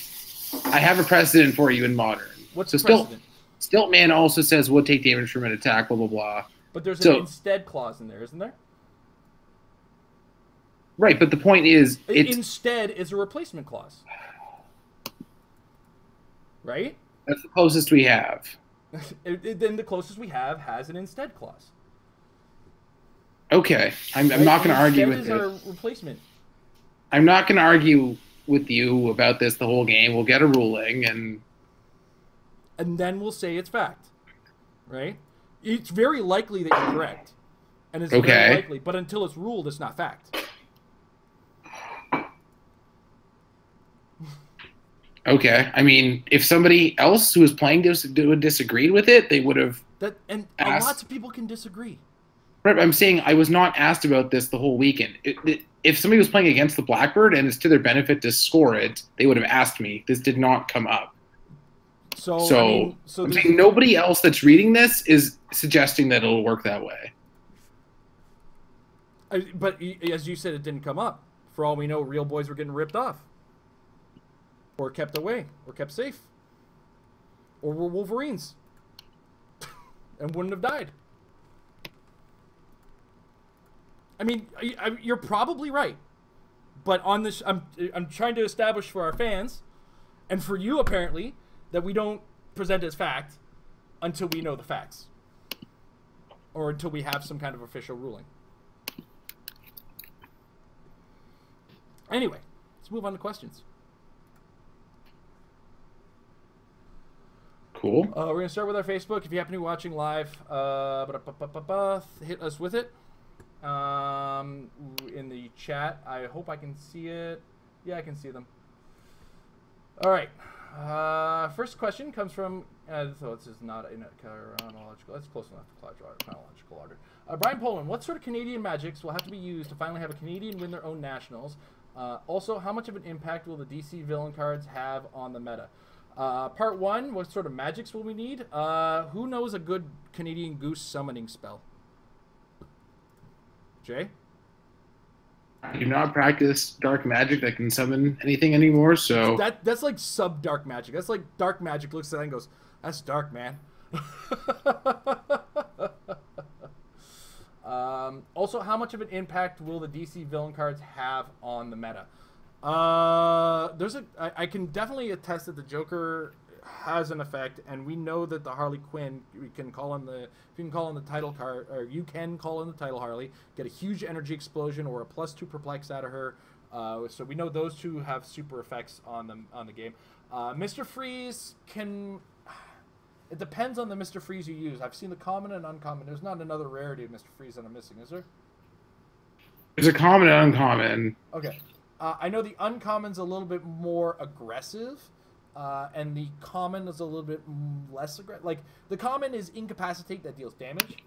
I have a precedent for you in modern. What's the precedent? Stiltman also says would take damage from an attack. Blah blah blah. But there's an instead clause in there, isn't there? Right, but the point is... Instead is a replacement clause. Right? That's the closest we have. Then the closest we have has an instead clause. Okay, I'm not going to argue with this. Instead is our replacement. I'm not going to argue with you about this the whole game. We'll get a ruling, and... and then we'll say it's fact, right? It's very likely that you're correct, and it's very likely, but until it's ruled, it's not fact. Okay. I mean, if somebody else who was playing this disagreed with it, they would have asked. Lots of people can disagree. Right, I'm saying I was not asked about this the whole weekend. If somebody was playing against the Blackbird and it's to their benefit to score it, they would have asked me. This did not come up. So I'm saying nobody else that's reading this is suggesting that it'll work that way. But as you said, it didn't come up. For all we know, real boys were getting ripped off. Or kept away. Or kept safe. Or were Wolverines. And wouldn't have died. I mean, you're probably right, but on this, I'm trying to establish for our fans, and for you apparently, that we don't present as fact until we know the facts, or until we have some kind of official ruling. Anyway, let's move on to questions. Cool. We're gonna start with our Facebook. If you happen to be watching live, hit us with it. In the chat. I hope I can see it. Yeah, I can see them. All right. First question comes from. So this is not in chronological. That's close enough to chronological order. Brian Poland, what sort of Canadian magics will have to be used to finally have a Canadian win their own nationals? Also, how much of an impact will the DC villain cards have on the meta? Part 1, what sort of magics will we need? Who knows a good Canadian goose summoning spell? Jay? I do not practice dark magic that can summon anything anymore, so... That's like sub-dark magic. That's like dark magic looks at that and goes, that's dark, man. Also, how much of an impact will the DC villain cards have on the meta? I can definitely attest that the Joker has an effect, and we know that the Harley Quinn, you can call in the title card, or you can call in the title Harley, get a huge energy explosion or a +2 perplex out of her. So we know those two have super effects on the game. Mr. Freeze can. It depends on the Mr. Freeze you use. I've seen the common and uncommon. There's not another rarity of Mr. Freeze that I'm missing, is there? There's a common and uncommon. Okay. I know the uncommon's a little bit more aggressive. And the common is a little bit less aggressive. Like, the common is incapacitate that deals damage,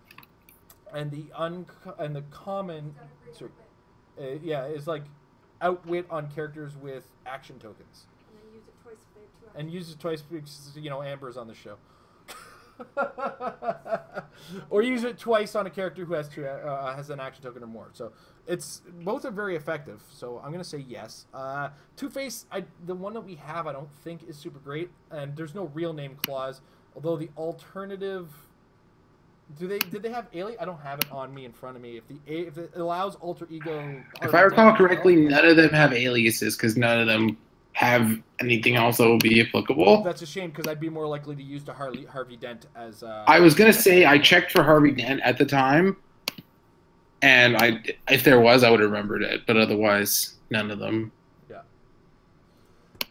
and the common, is like outwit on characters with action tokens. And use it twice because Amber's on the show. Or use it twice on a character who has has an action token or more. So both are very effective. So I'm gonna say yes. Two-Face, the one that we have, I don't think is super great, and there's no real name clause. Although the alternative, did they have alien? I don't have it on me in front of me. If it allows alter ego. If I recall correctly, none of them have aliases because none of them have anything else that will be applicable. That's a shame because I'd be more likely to use the Harvey Dent as. I was gonna say I checked for Harvey Dent at the time, and if there was, I would have remembered it, but otherwise, none of them. Yeah.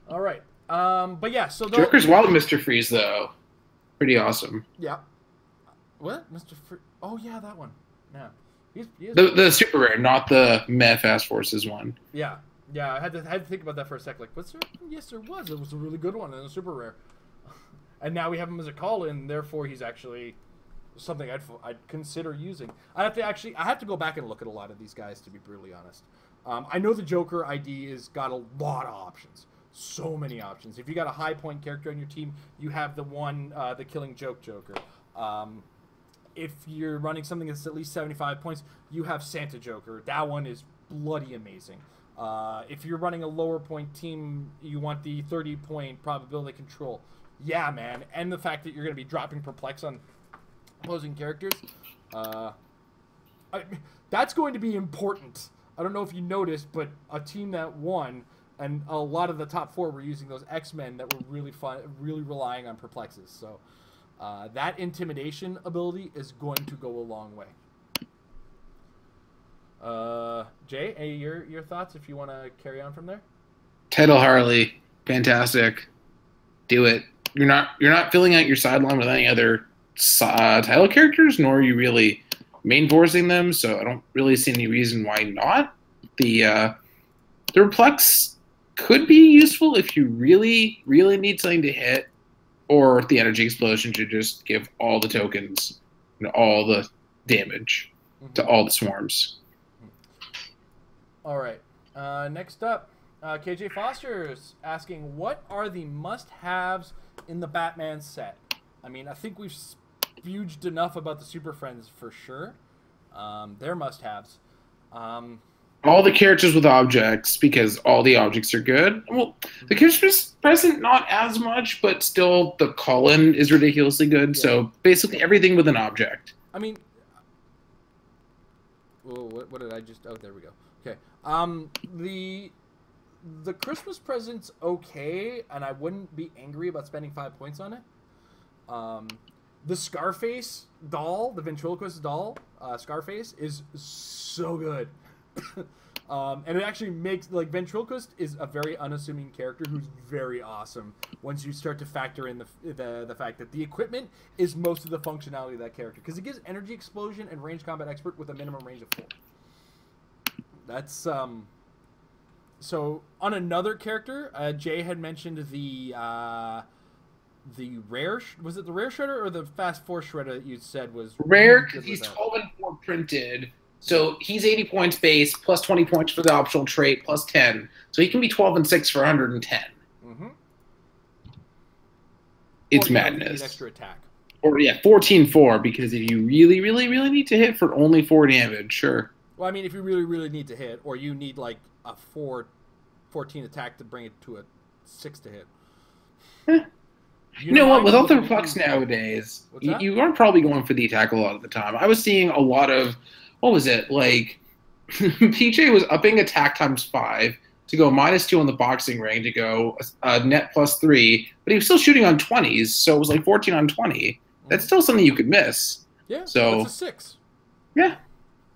All right. But yeah, so Joker's Wild Mr. Freeze though, pretty awesome. Yeah. What, Mr. Freeze? Oh yeah, that one. Yeah. He is the super rare, not the Meh Fast Forces one. Yeah. Yeah, I had to think about that for a sec. Like, what's there? Yes, there was. It was a really good one and a super rare. And now we have him as a call-in, therefore he's actually something I'd consider using. I have to go back and look at a lot of these guys, to be brutally honest. I know the Joker ID has got a lot of options. So many options. If you got a high point character on your team, you have the Killing Joke Joker. If you're running something that's at least 75 points, you have Santa Joker. That one is bloody amazing. If you're running a lower point team, you want the 30-point probability control. Yeah, man. And the fact that you're going to be dropping perplex on opposing characters. That's going to be important. I don't know if you noticed, but a team that won, and a lot of the top 4 were using those X-Men that were really fun, really relying on perplexes. So that intimidation ability is going to go a long way. Jay, your thoughts if you want to carry on from there? Title Harley, fantastic. Do it. you're not filling out your sideline with any other title characters, nor are you really main forcing them. So I don't really see any reason why not. The Replex could be useful if you really need something to hit, or the energy explosion should just give all the tokens and all the damage to all the swarms. All right. Next up, KJ Foster's asking, what are the must-haves in the Batman set? I mean, I think we've spewed enough about the Super Friends for sure. They're must-haves. All the characters with objects, because all the objects are good. Well, the characters present, not as much, but still the Cullen is ridiculously good. Yeah. So basically everything with an object. I mean, what did I just? Oh, there we go. Okay. The Christmas present's okay, and I wouldn't be angry about spending 5 points on it. The Scarface doll, the ventriloquist doll, Scarface, is so good. And it actually makes, like, ventriloquist is a very unassuming character who's very awesome once you start to factor in the fact that the equipment is most of the functionality of that character, because it gives energy explosion and range combat expert with a minimum range of 4. That's so on another character, Jay had mentioned the rare, was it the rare shredder or the fast 4 shredder that you said was rare? Because he's 12 and 4 printed. So he's 80 points base, plus 20 points for the optional trait, plus 10. So he can be 12 and 6 for 110. Mm-hmm. It's madness. Extra attack. Or, 14-4, because if you really need to hit for only 4 damage, sure. Well, I mean, if you really need to hit, or you need, like, a 14 attack to bring it to a 6 to hit. You know what? Without the reflex nowadays, you aren't probably going for the attack a lot of the time. I was seeing a lot of... What was it? Like, PJ was upping attack times 5 to go -2 on the boxing ring to go net +3, but he was still shooting on 20s, so it was like 14 on 20. That's still something you could miss. Yeah, so that's a 6. Yeah.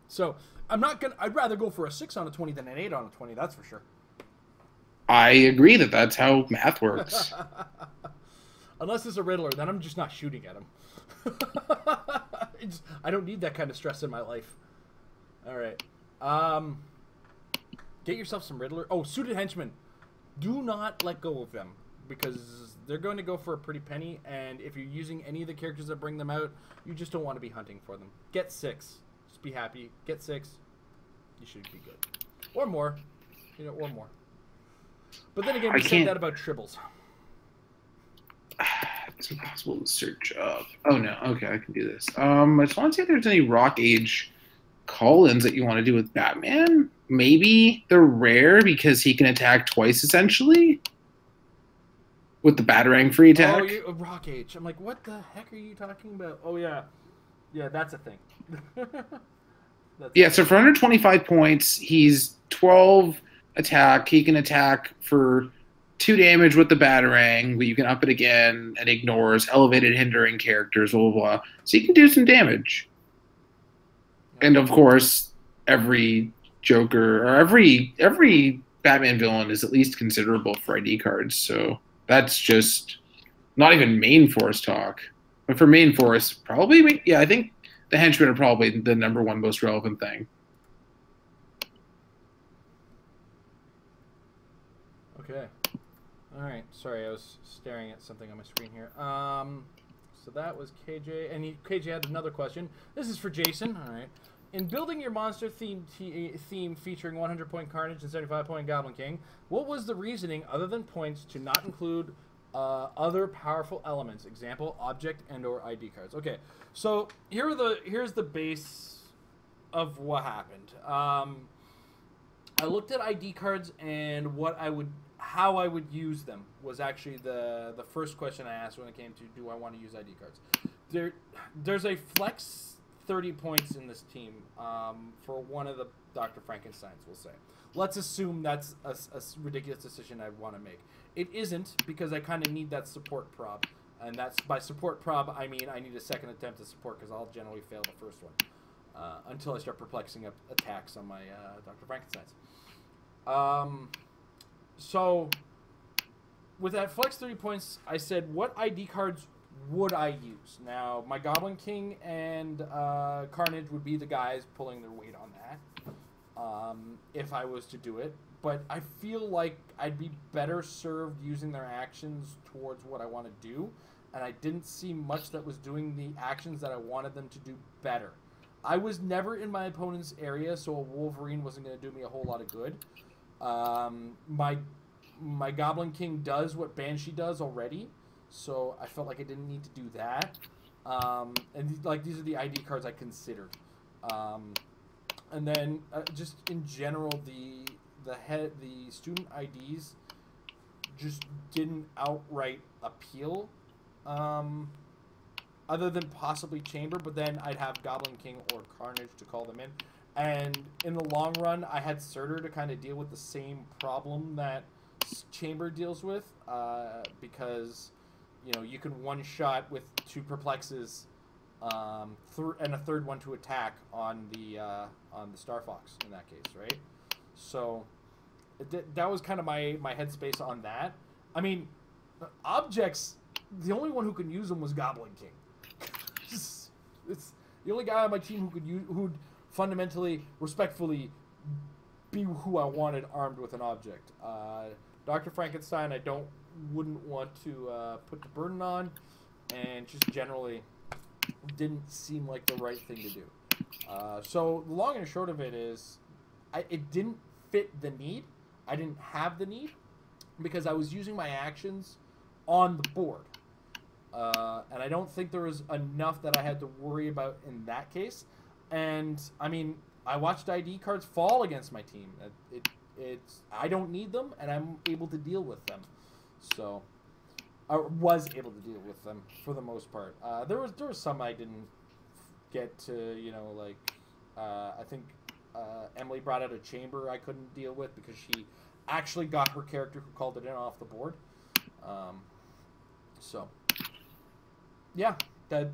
So I'd rather go for a 6 on a 20 than an 8 on a 20, that's for sure. I agree that's how math works. Unless it's a Riddler, then I'm just not shooting at him. I don't need that kind of stress in my life. All right. Get yourself some Riddler. Oh, suited henchmen. Do not let go of them, because they're going to go for a pretty penny, and if you're using any of the characters that bring them out, you just don't want to be hunting for them. Get 6. Just be happy. Get 6. You should be good. Or more. Or more. But then again, we said that about tribbles. It's impossible to search up. Oh, no. Okay, I can do this. I just want to see if there's any Rock Age call-ins that you want to do with Batman. Maybe they're rare because he can attack twice, essentially, with the Batarang free attack. Oh, Rock Age. I'm like, what the heck are you talking about? Oh, yeah. Yeah, that's a thing. So for 125 points, he's 12 attack. He can attack for 2 damage with the Batarang, but you can up it again, and ignores elevated hindering characters, blah, blah, blah. So you can do some damage. And, of course, every Joker, or every Batman villain is at least considerable for ID cards, so that's just not even main force talk. But for main force, probably, I think the henchmen are probably the #1 most relevant thing. Okay. All right. Sorry, I was staring at something on my screen here. So that was KJ, and KJ had another question. This is for Jason. All right. In building your monster theme featuring 100-point Carnage and 75-point Goblin King, what was the reasoning other than points to not include other powerful elements? Example, object and/or ID cards. Okay. So here's the base of what happened. I looked at ID cards, and how I would use them was actually the first question I asked when it came to, do I want to use ID cards? There's a flex 30 points in this team for one of the Dr. Frankensteins, we'll say. Let's assume that's a ridiculous decision I want to make. It isn't, because I kind of need that support prob. And that's, by support prob, I mean I need a second attempt at support, because I'll generally fail the first one. Until I start perplexing up attacks on my Dr. Frankensteins. So with that flex 30 points, I said, what ID cards would I use? Now, my Goblin King and Carnage would be the guys pulling their weight on that, if I was to do it. But I feel like I'd be better served using their actions towards what I want to do, and I didn't see much that was doing the actions that I wanted them to do better. I was never in my opponent's area, so a Wolverine wasn't going to do me a whole lot of good. My Goblin King does what Banshee does already, so I felt like I didn't need to do that. And like these are the ID cards I considered. And then just in general, the student IDs just didn't outright appeal. Other than possibly Chamber, but then I'd have Goblin King or Carnage to call them in. And in the long run, I had Surtur to kind of deal with the same problem that Chamber deals with, because, you know, you can one-shot with 2 perplexes and a third one to attack on the Star Fox in that case, right? So that was kind of my headspace on that. I mean, objects, the only one who can use them was Goblin King. It's the only guy on my team who'd fundamentally, respectfully be who I wanted armed with an object. Dr. Frankenstein, I wouldn't want to put the burden on, and just generally didn't seem like the right thing to do. So the long and short of it is, it didn't fit the need. I didn't have the need because I was using my actions on the board. And I don't think there was enough that I had to worry about in that case. And, I mean, I watched ID cards fall against my team. I don't need them, and I'm able to deal with them. So, I was able to deal with them for the most part. There was some I didn't get to, you know, like, I think Emily brought out a Chamber I couldn't deal with because she actually got her character who called it in off the board. So, yeah, I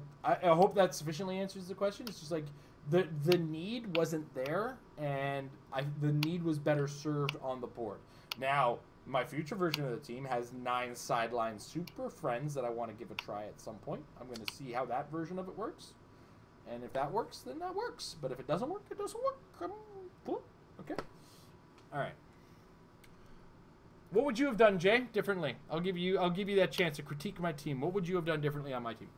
hope that sufficiently answers the question. It's just like the need wasn't there, and the need was better served on the board. Now, my future version of the team has 9 sideline super friends that I want to give a try at some point. I'm going to see how that version of it works. And if that works, then that works. But if it doesn't work, it doesn't work. Cool. Okay. All right. What would you have done, Jay, differently? I'll give you that chance to critique my team. What would you have done differently on my team?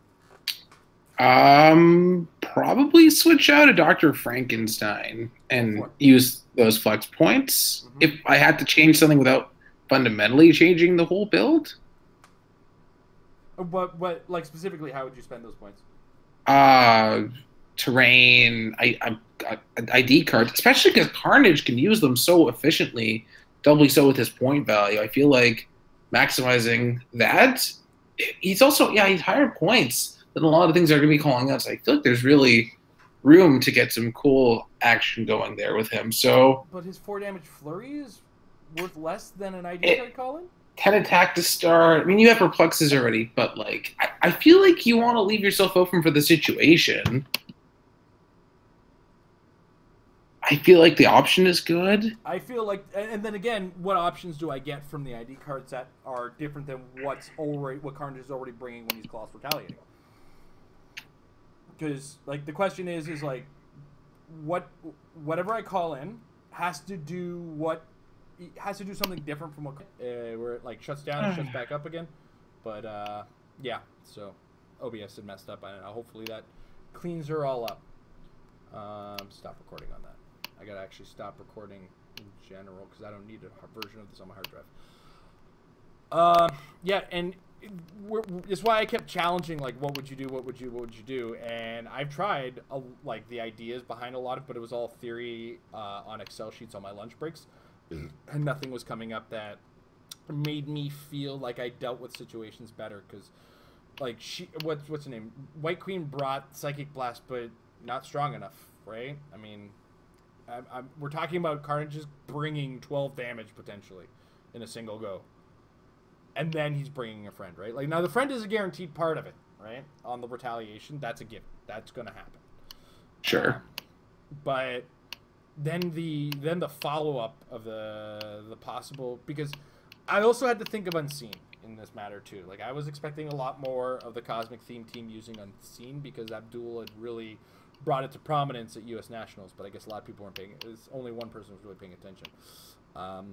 Probably switch out a Dr. Frankenstein and use those flex points. Mm-hmm. If I had to change something without fundamentally changing the whole build. What like specifically, how would you spend those points? Terrain, ID cards, especially because Carnage can use them so efficiently, doubly so with his point value. I feel like maximizing that. He's also, he's higher points than a lot of things are going to be calling out. So I feel like there's really room to get some cool action going there with him. So, but his 4 damage flurry is worth less than an ID card calling? 10 attack to start. I mean, you have perplexes already, but like I feel like you want to leave yourself open for the situation. I feel like the option is good. I feel like, and then again, what options do I get from the ID cards that are different than what Carnage is already bringing when he's Colossal Retaliating? Because like the question is like, whatever I call in has to do something different from what where it like shuts down and shuts back up again. But yeah, so OBS had messed up. I don't know. Hopefully that cleans her all up. Stop recording on that. I gotta actually stop recording in general because I don't need a version of this on my hard drive. Yeah, and it's why I kept challenging, like, what would you do, what would you do? And I've tried, like, the ideas behind a lot of it, but it was all theory on Excel sheets on my lunch breaks. And nothing was coming up that made me feel like I dealt with situations better. Because, like, what's her name? White Queen brought Psychic Blast, but not strong enough, right? I mean, we're talking about Carnage just bringing 12 damage, potentially, in a single go. And then he's bringing a friend, right? Like, now the friend is a guaranteed part of it, right? On the retaliation, that's a given. That's going to happen. Sure. But then the follow-up of the possible... Because I also had to think of Unseen in this matter too. Like I was expecting a lot more of the Cosmic Theme team using Unseen because Abdul had really brought it to prominence at U.S. Nationals, but I guess a lot of people weren't paying. Only one person was really paying attention.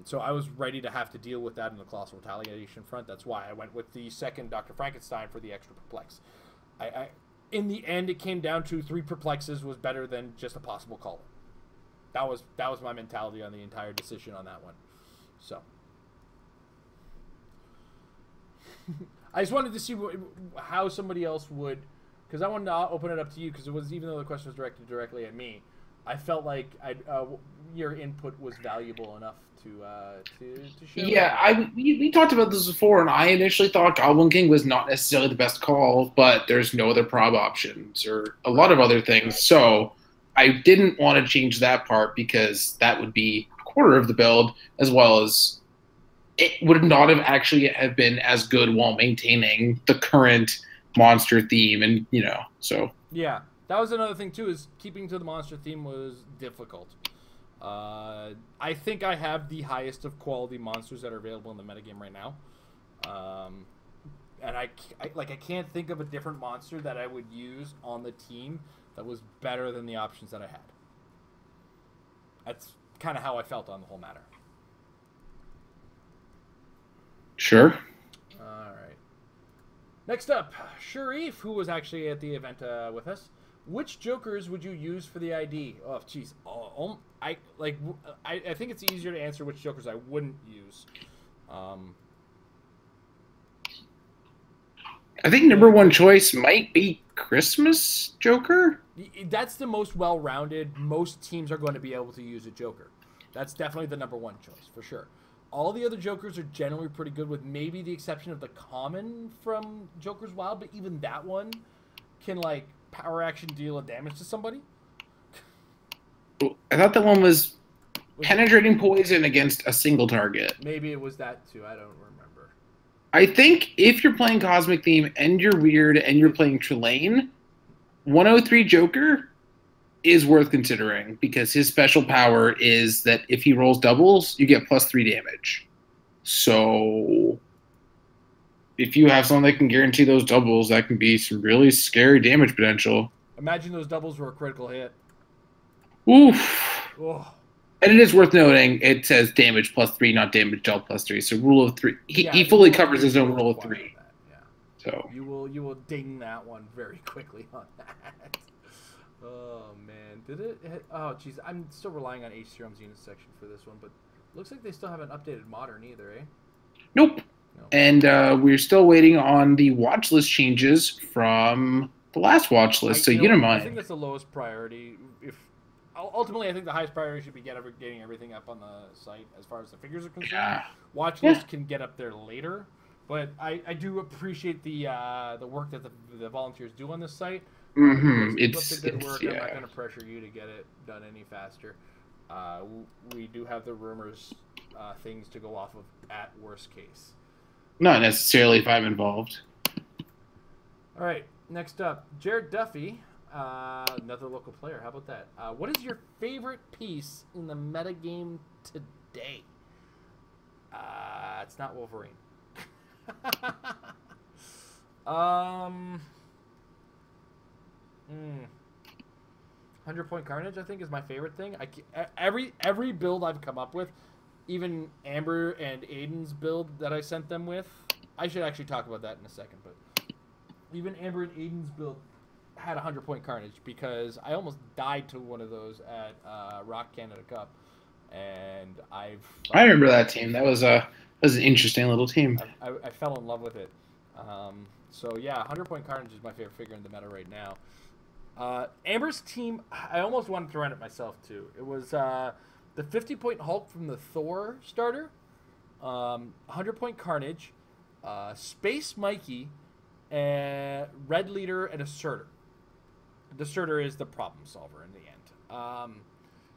So I was ready to have to deal with that in the Colossal Retaliation front. That's why I went with the second Dr. Frankenstein for the extra perplex. In the end, it came down to 3 perplexes was better than just a possible call. That was my mentality on the entire decision on that one. So I just wanted to see how somebody else would, because I wanted to open it up to you, because it was, even though the question was directed directly at me, I felt like your input was valuable enough to share. Yeah, we talked about this before, and I initially thought Goblin King was not necessarily the best call, but there's no other prob options or a lot of other things. So I didn't want to change that part because that would be a quarter of the build, as well as it would not have actually have been as good while maintaining the current monster theme, and so yeah. That was another thing, too, is keeping to the monster theme was difficult. I think I have the highest of quality monsters that are available in the metagame right now. And I can't think of a different monster that I would use on the team that was better than the options that I had. That's kind of how I felt on the whole matter. Sure. All right. Next up, Sharif, who was actually at the event with us. Which Jokers would you use for the ID? Oh, jeez. I think it's easier to answer which Jokers I wouldn't use. I think number one choice might be Christmas Joker. That's the most well-rounded. Most teams are going to be able to use a Joker. That's definitely the number one choice, for sure. All the other Jokers are generally pretty good, with maybe the exception of the common from Joker's Wild, but even that one can, like, power action deal a damage to somebody. I thought that one was penetrating poison against a single target. Maybe it was that too. I don't remember. I think if you're playing Cosmic Theme and you're weird and you're playing Trelane, 103 Joker is worth considering because his special power is that if he rolls doubles, you get +3 damage. So if you have someone that can guarantee those doubles, that can be some really scary damage potential. Imagine those doubles were a critical hit. Oof. Oh. And it is worth noting, it says damage +3, not damage dealt +3. So rule of 3. He fully covers his own rule of 3. That, yeah. So you will ding that one very quickly on that. Oh man, did it hit? Oh jeez, I'm still relying on H Serum's unit section for this one, but looks like they still haven't updated modern either, eh? Nope. No. And we're still waiting on the watch list changes from the last watch list. I think that's the lowest priority. Ultimately, I think the highest priority should be getting everything up on the site as far as the figures are concerned. Yeah. Watch list can get up there later, but I do appreciate the work that the volunteers do on this site. Mm-hmm. It's good work. I'm not going to pressure you to get it done any faster. We do have the rumors, things to go off of at worst case. Not necessarily if I'm involved. All right, next up, Jared Duffy, another local player. How about that? What is your favorite piece in the metagame today? It's not Wolverine. 100-point Carnage, I think, is my favorite thing. Every build I've come up with, even Amber and Aiden's build that I sent them with, I should actually talk about that in a second, but even Amber and Aiden's build had 100-point Carnage because I almost died to one of those at Rock Canada Cup, and I remember that team. That was an interesting little team. I fell in love with it. So yeah, 100-point Carnage is my favorite figure in the meta right now. Amber's team, I almost wanted to run it myself too. It was the 50-point Hulk from the Thor starter, 100-point Carnage, Space Mikey, Red Leader, and Asserter. The Asserter is the problem solver in the end.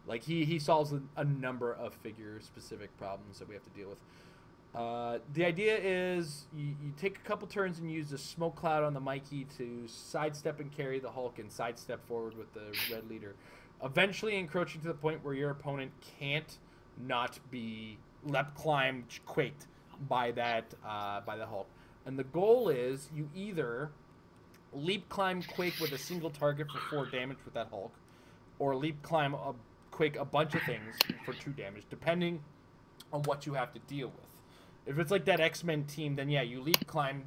Like he solves a number of figure-specific problems that we have to deal with. The idea is you take a couple turns and use the smoke cloud on the Mikey to sidestep and carry the Hulk and sidestep forward with the Red Leader, eventually encroaching to the point where your opponent can't not be lep climbed, quaked by that Hulk. And the goal is you either leap climb Quake with a single target for 4 damage with that Hulk, or leap climb Quake a bunch of things for 2 damage, depending on what you have to deal with. If it's like that X-Men team, then yeah, you leap climb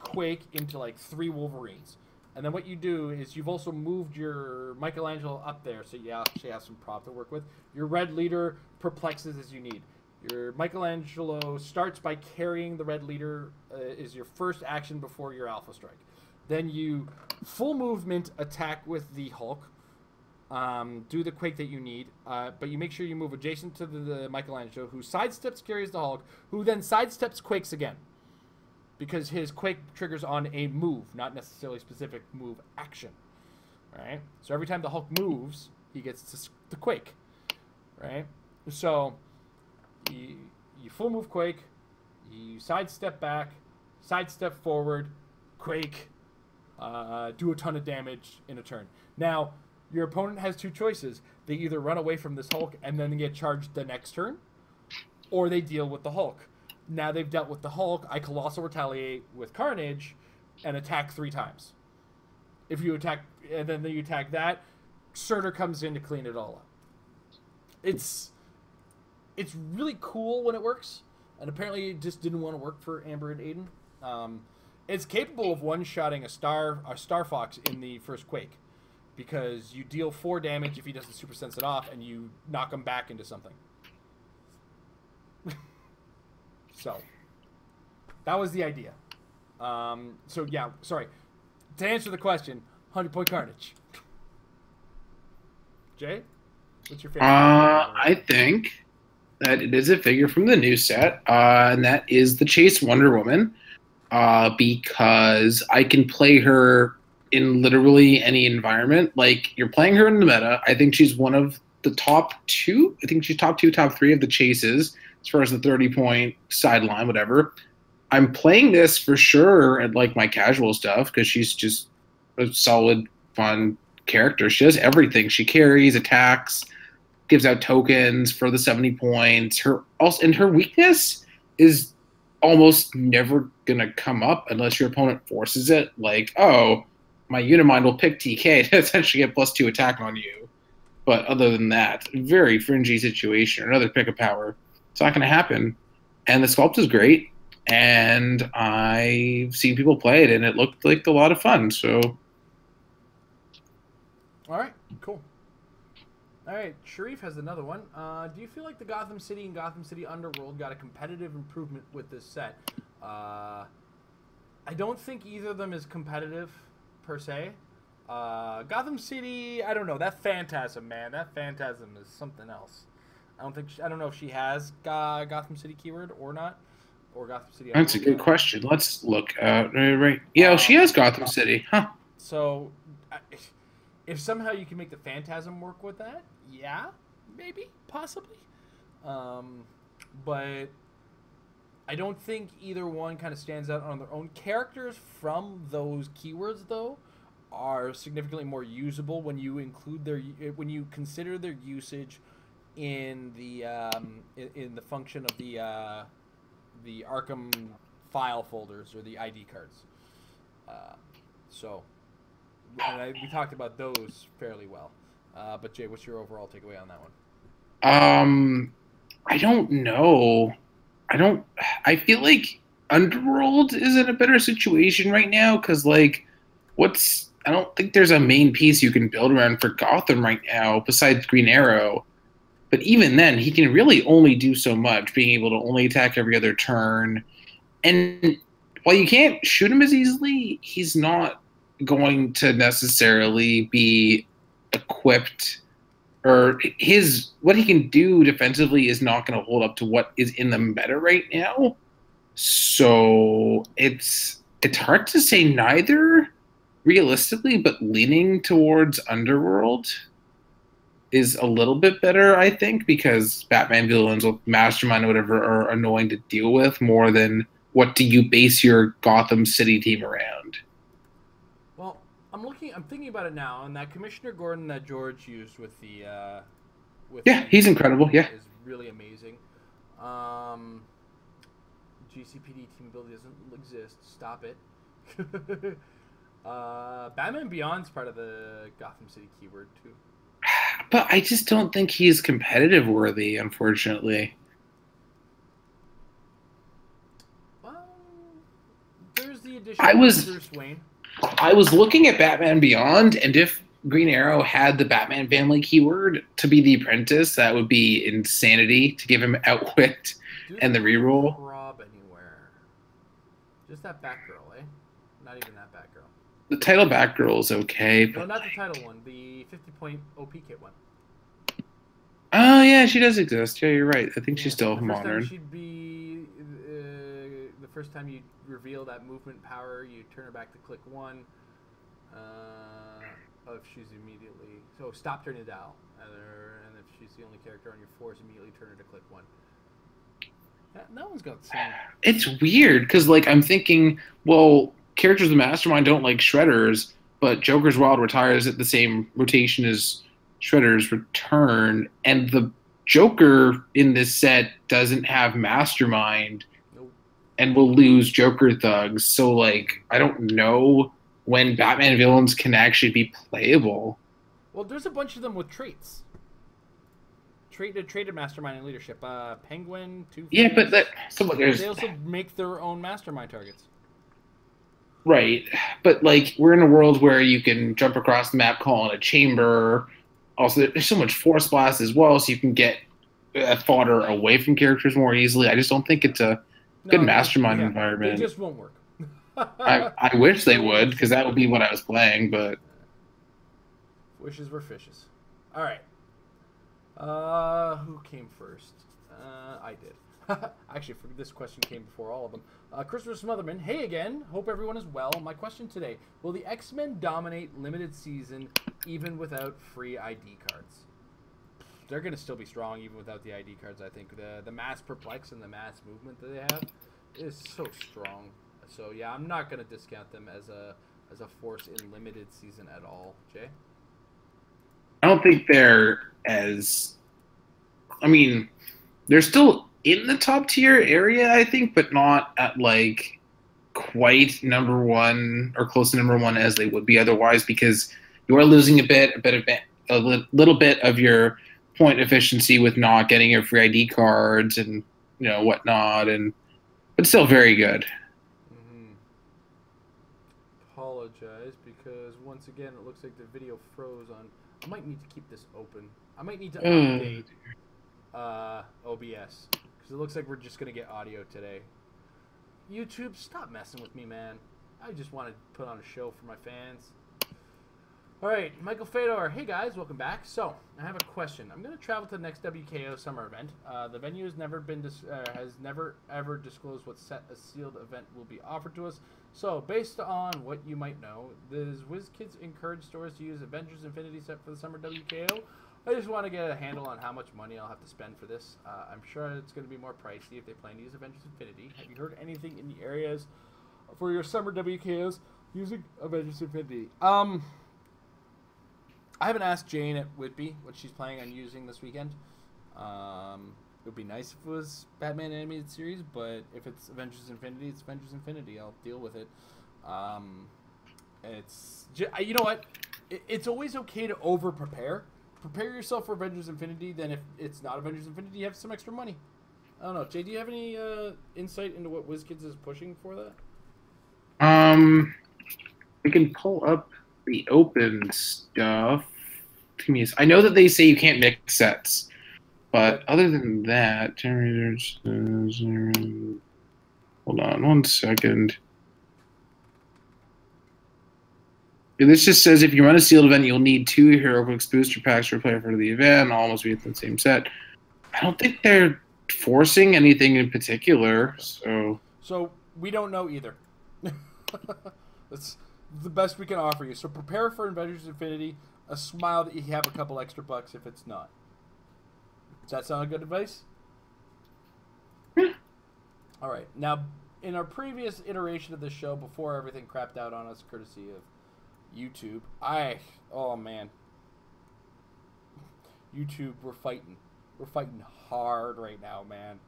Quake into like 3 Wolverines. And then what you do is you've also moved your Michelangelo up there, so you actually have some prop to work with. Your red leader perplexes as you need. Your Michelangelo starts by carrying the red leader, is your first action before your Alpha Strike. Then you full movement attack with the Hulk, do the Quake that you need, but you make sure you move adjacent to the Michelangelo, who sidesteps, carries the Hulk, who then sidesteps, Quakes again. Because his Quake triggers on a move, not necessarily specific move action. Right? So every time the Hulk moves, he gets the Quake. Right? So you full move Quake, you sidestep back, sidestep forward, Quake, do a ton of damage in a turn. Now, your opponent has 2 choices. They either run away from this Hulk and then get charged the next turn, or they deal with the Hulk. Now they've dealt with the Hulk, I Colossal Retaliate with Carnage and attack 3 times. If you attack, and then you attack that, Surtur comes in to clean it all up. It's really cool when it works, and apparently it just didn't want to work for Amber and Aiden. It's capable of one-shotting a Star Fox in the first Quake, because you deal 4 damage if he doesn't super sense it off, and you knock him back into something. So, that was the idea. So, yeah, sorry. To answer the question, 100-point Carnage. Jay? What's your favorite? I think that it is a figure from the new set, and that is the Chase Wonder Woman, because I can play her in literally any environment. Like, you're playing her in the meta. I think she's one of the top 2. I think she's top 2, top 3 of the chases, as far as the 30-point sideline, whatever. I'm playing this for sure at like my casual stuff because she's just a solid, fun character. She does everything. She carries, attacks, gives out tokens for the 70 points. Her weakness is almost never gonna come up unless your opponent forces it. Like, oh, my Unimind will pick TK to essentially get +2 attack on you. But other than that, very fringy situation. Another pick of power. It's not going to happen. And the sculpt is great. And I've seen people play it, and it looked like a lot of fun. So, all right, cool. All right, Sharif has another one. Do you feel like the Gotham City and Gotham City Underworld got a competitive improvement with this set? I don't think either of them is competitive, per se. Gotham City, I don't know. That Phantasm, man. That Phantasm is something else. I don't know if she has Gotham City keyword or not, or Gotham City. That's a good question. Let's look at right. Yeah, she has Gotham City, huh? So, if somehow you can make the Phantasm work with that, yeah, maybe, possibly. But I don't think either one kind of stands out on their own. Characters from those keywords, though, are significantly more usable when you include when you consider their usage in the function of the Arkham file folders or the ID cards. We talked about those fairly well. But Jay, what's your overall takeaway on that one? I don't know. I feel like Underworld is in a better situation right now because, like, I don't think there's a main piece you can build around for Gotham right now besides Green Arrow. But even then, he can really only do so much, being able to only attack every other turn. And while you can't shoot him as easily, he's not going to necessarily be equipped, or what he can do defensively is not going to hold up to what is in the meta right now. So it's hard to say neither realistically, but leaning towards Underworld is a little bit better, I think, because Batman villains with Mastermind or whatever are annoying to deal with more than what do you base your Gotham City team around. Well, I'm thinking about it now, and that Commissioner Gordon that George used with he's incredible. Yeah, is really amazing. GCPD team ability doesn't exist. Stop it. Batman Beyond's part of the Gotham City keyword too. But I just don't think he's competitive worthy, unfortunately. Well, there's the addition I of was- Bruce Wayne. I was looking at Batman Beyond, and if Green Arrow had the Batman family keyword to be the apprentice, that would be insanity to give him outwit and the reroll. Rob anywhere. Just that Batgirl, eh? Not even that Batgirl. The title Batgirl is okay, No, but not the title one. The 50-point OP kit one. oh yeah, she does exist. Yeah, you're right. I think she's still the first modern. time she'd be the first time you reveal that movement power, you turn her back to click 1. If she's immediately stop turning the dial, and if she's the only character on your force, immediately turn her to click 1. That one's got the same. It's weird because like I'm thinking, well, characters with Mastermind don't like Shredders, but Joker's Wild Retire is at the same rotation as Shredder's Return, and the Joker in this set doesn't have Mastermind, Nope. and will lose Joker Thugs. So like I don't know when Batman villains can actually be playable. Well, there's a bunch of them with traits. Traded Mastermind and Leadership. Penguin, Two-Face. Yeah, but there's They also make their own Mastermind targets. right, but like we're in a world where you can jump across the map, call in a chamber. Also, there's so much force blast as well, so you can get fodder away from characters more easily. I just don't think it's a good Mastermind environment. They just won't work. I wish they would, because that would be what I was playing, but Wishes were fishes. All right. Who came first? I did. Actually, this question came before all of them. Christopher Smotherman, hey again. Hope everyone is well. My question today, will the X-Men dominate limited season even without free ID cards? They're going to still be strong even without the ID cards, I think. The mass perplex and the mass movement that they have is so strong. So, yeah, I'm not going to discount them as a force in limited season at all. Jay? I don't think they're as... I mean, they're still in the top tier area, I think, but not at, like, quite number one or close to number one as they would be otherwise, because you are losing a little bit of your point efficiency with not getting your free ID cards and, whatnot, but still very good. Apologize because once again it looks like the video froze on. I might need to keep this open. I might need to update OBS because it looks like we're just gonna get audio today. YouTube, stop messing with me, man. I just want to put on a show for my fans. All right, Michael Fedor. Hey guys, welcome back. So I have a question. I'm going to travel to the next WKO summer event. The venue has never ever disclosed what set a sealed event will be offered to us. So based on what you might know, does WizKids encourage stores to use Avengers Infinity set for the summer WKO? I just want to get a handle on how much money I'll have to spend for this. I'm sure it's going to be more pricey if they plan to use Avengers Infinity. Have you heard anything in the areas for your summer WKOs using Avengers Infinity? I haven't asked Jane at Whitby what she's planning on using this weekend. It would be nice if it was Batman Animated Series, but if it's Avengers Infinity, it's Avengers Infinity. I'll deal with it. You know what? It's always okay to over-prepare. Prepare yourself for Avengers Infinity, then if it's not Avengers Infinity, you have some extra money. I don't know. Jay, do you have any insight into what WizKids is pushing for that? We can pull up the open stuff. I know that they say you can't mix sets, but other than that, generators. Hold on 1 second. This just says if you run a sealed event, you'll need 2 Heroclix booster packs to play for the event. Almost be the same set. I don't think they're forcing anything in particular. So we don't know either. That's the best we can offer you. So prepare for Avengers Infinity. A smile that you have a couple extra bucks if it's not. Does that sound like good advice? All right. Now, in our previous iteration of this show, before everything crapped out on us, courtesy of YouTube, oh man, YouTube, we're fighting hard right now, man.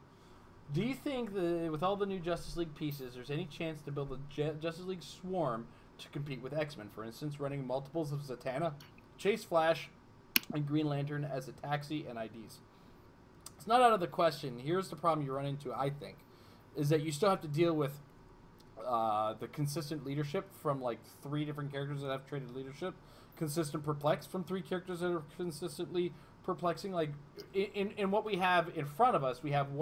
Do you think that with all the new Justice League pieces, there's any chance to build a Justice League swarm to compete with X-Men? For instance, running multiples of Zatanna, Chase Flash, and Green Lantern as a taxi and IDs. It's not out of the question. Here's the problem you run into, I think, is that you still have to deal with the consistent leadership from like 3 different characters that have traded leadership, consistent perplex from 3 characters that are consistently perplexing. Like in what we have in front of us, we have 2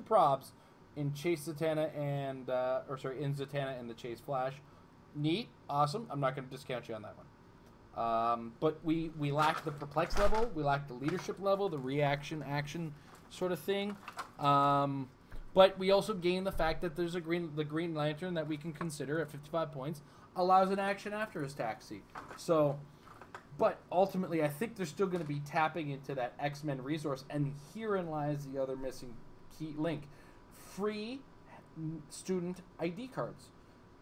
probs in Chase Zatanna and in Zatanna and the Chase Flash. Neat, awesome. I'm not going to discount you on that one. But we lack the perplex level, we lack the leadership level, the reaction action sort of thing. But we also gain the fact that there's the Green Lantern that we can consider at 55 points allows an action after his taxi. So, but ultimately, I think they're still going to be tapping into that X-Men resource, and herein lies the other missing key link: free student ID cards.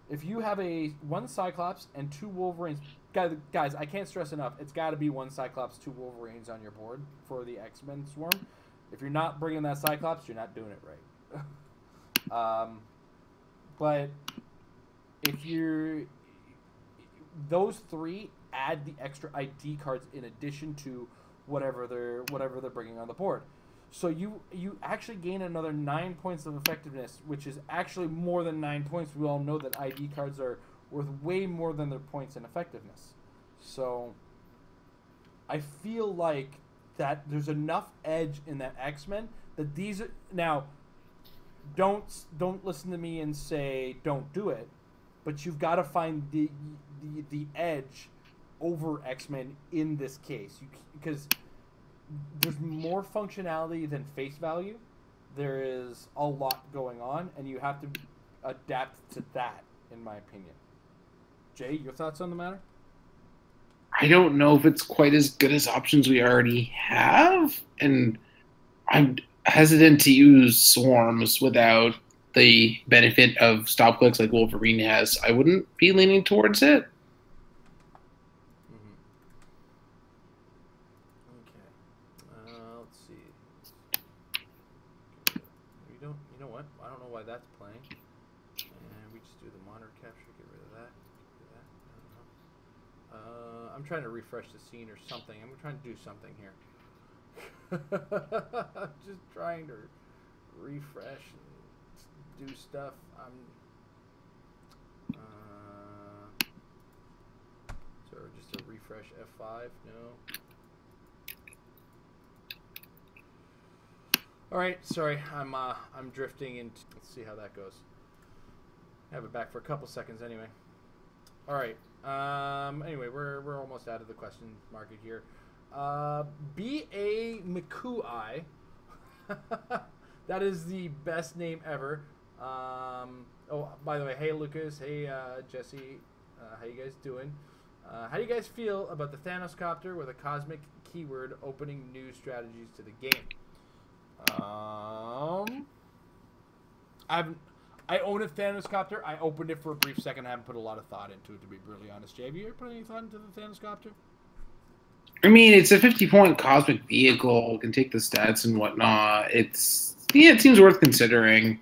If you have 1 Cyclops and 2 Wolverines, guys, I can't stress enough, it's got to be 1 Cyclops, 2 Wolverines on your board for the X-Men swarm. If you're not bringing that Cyclops, you're not doing it right. But if those 3 add the extra ID cards in addition to whatever they're bringing on the board. So you actually gain another 9 points of effectiveness, which is actually more than 9 points. We all know that ID cards are worth way more than their points in effectiveness. So I feel like that there's enough edge in that X-Men that these are, now don't listen to me and say don't do it, but you've got to find the edge over X-Men in this case, because there's more functionality than face value. There is a lot going on, and you have to adapt to that, in my opinion. Jay, your thoughts on the matter? I don't know if it's quite as good as options we already have, and I'm hesitant to use swarms without the benefit of stop clicks like Wolverine has. I wouldn't be leaning towards it. Let's see. You know what? I don't know why that's playing. And we just do the monitor capture, get rid of that. I don't know. I'm trying to refresh the scene or something. I'm trying to do something here. Just trying to refresh and do stuff. So just a refresh F5. No. All right, sorry, I'm drifting into. Let's see how that goes. Have it back for a couple seconds anyway. All right. Anyway, we're almost out of the question market here. B.A. McCooi. That is the best name ever. Oh, by the way, hey Lucas, hey Jesse, how you guys doing? How do you guys feel about the Thanos copter with a cosmic keyword opening new strategies to the game? I own a Thanos copter. I opened it for a brief second. I haven't put a lot of thought into it, to be brutally honest. Jay, have you ever put any thought into the Thanos copter? I mean, it's a 50-point cosmic vehicle. Can take the stats and whatnot. It seems worth considering.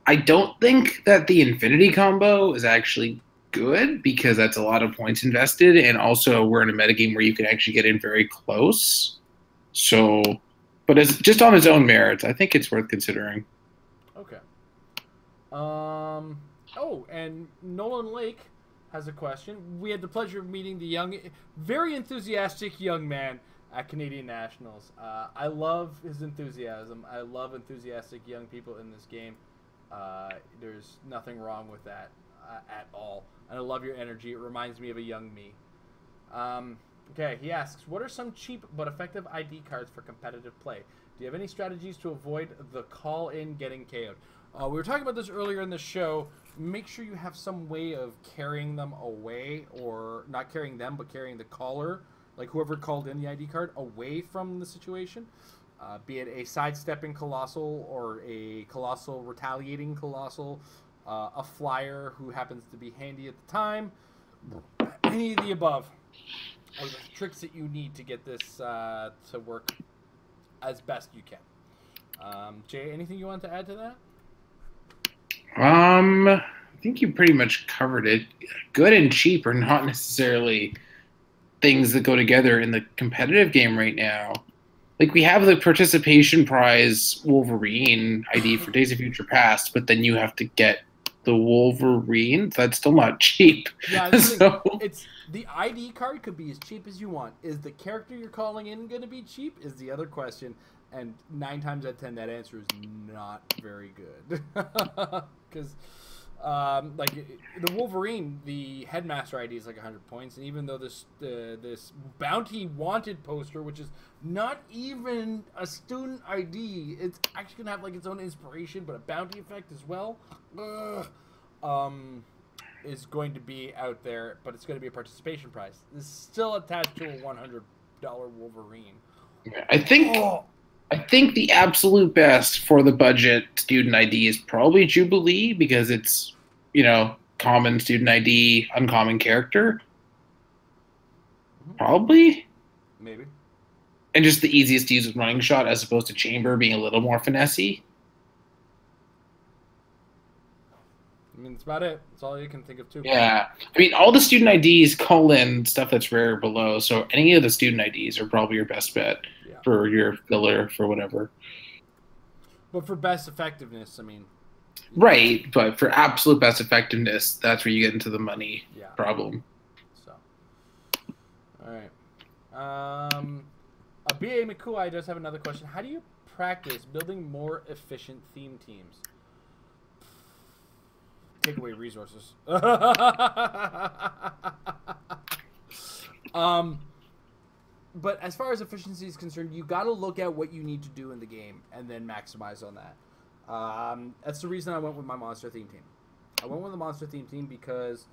I don't think that the Infinity combo is actually good because that's a lot of points invested, and also we're in a metagame where you can actually get in very close. So, but as just on its own merits, I think it's worth considering. Okay. Oh, and Nolan Lake has a question. We had the pleasure of meeting the young, very enthusiastic young man at Canadian Nationals. I love his enthusiasm. I love enthusiastic young people in this game. There's nothing wrong with that at all. And I love your energy. It reminds me of a young me. Okay, he asks, what are some cheap but effective ID cards for competitive play? Do you have any strategies to avoid the call-in getting KO'd? We were talking about this earlier in the show. Make sure you have some way of carrying them away, or not carrying them, but carrying the caller, like whoever called in the ID card, away from the situation. Be it a sidestepping Colossal or a Colossal retaliating Colossal, a flyer who happens to be handy at the time. Any of the above are the tricks that you need to get this to work as best you can. Jay, anything you want to add to that? I think you pretty much covered it. Good and cheap are not necessarily things that go together in the competitive game right now. Like, we have the participation prize Wolverine ID for Days of Future Past, but then you have to get the Wolverine. That's still not cheap. Yeah, it's the ID card could be as cheap as you want. Is the character you're calling in going to be cheap? Is the other question. And 9 times out of 10, that answer is not very good. Because, like, the Wolverine, the Headmaster ID is like 100 points. And even though this Bounty Wanted poster, which is not even a student ID, it's actually going to have, like, its own inspiration, but a bounty effect as well, is going to be out there. But it's going to be a participation prize. It's still attached to a $100 Wolverine. I think the absolute best for the budget student ID is probably Jubilee, because it's, common student ID, uncommon character. Probably. Maybe. And just the easiest to use with running shot, as opposed to Chamber being a little more finessey. I mean, that's about it. That's all you can think of, too. Yeah. I mean, all the student IDs call in stuff that's rare below, so any of the student IDs are probably your best bet for your filler, for whatever. But for best effectiveness, I mean... Right, but for absolute best effectiveness, that's where you get into the money problem. So, all right. A B.A. McCoy does have another question. How do you practice building more efficient theme teams? Take away resources. But as far as efficiency is concerned, you got to look at what you need to do in the game and then maximize on that. That's the reason I went with my monster theme team. I went with the monster theme team because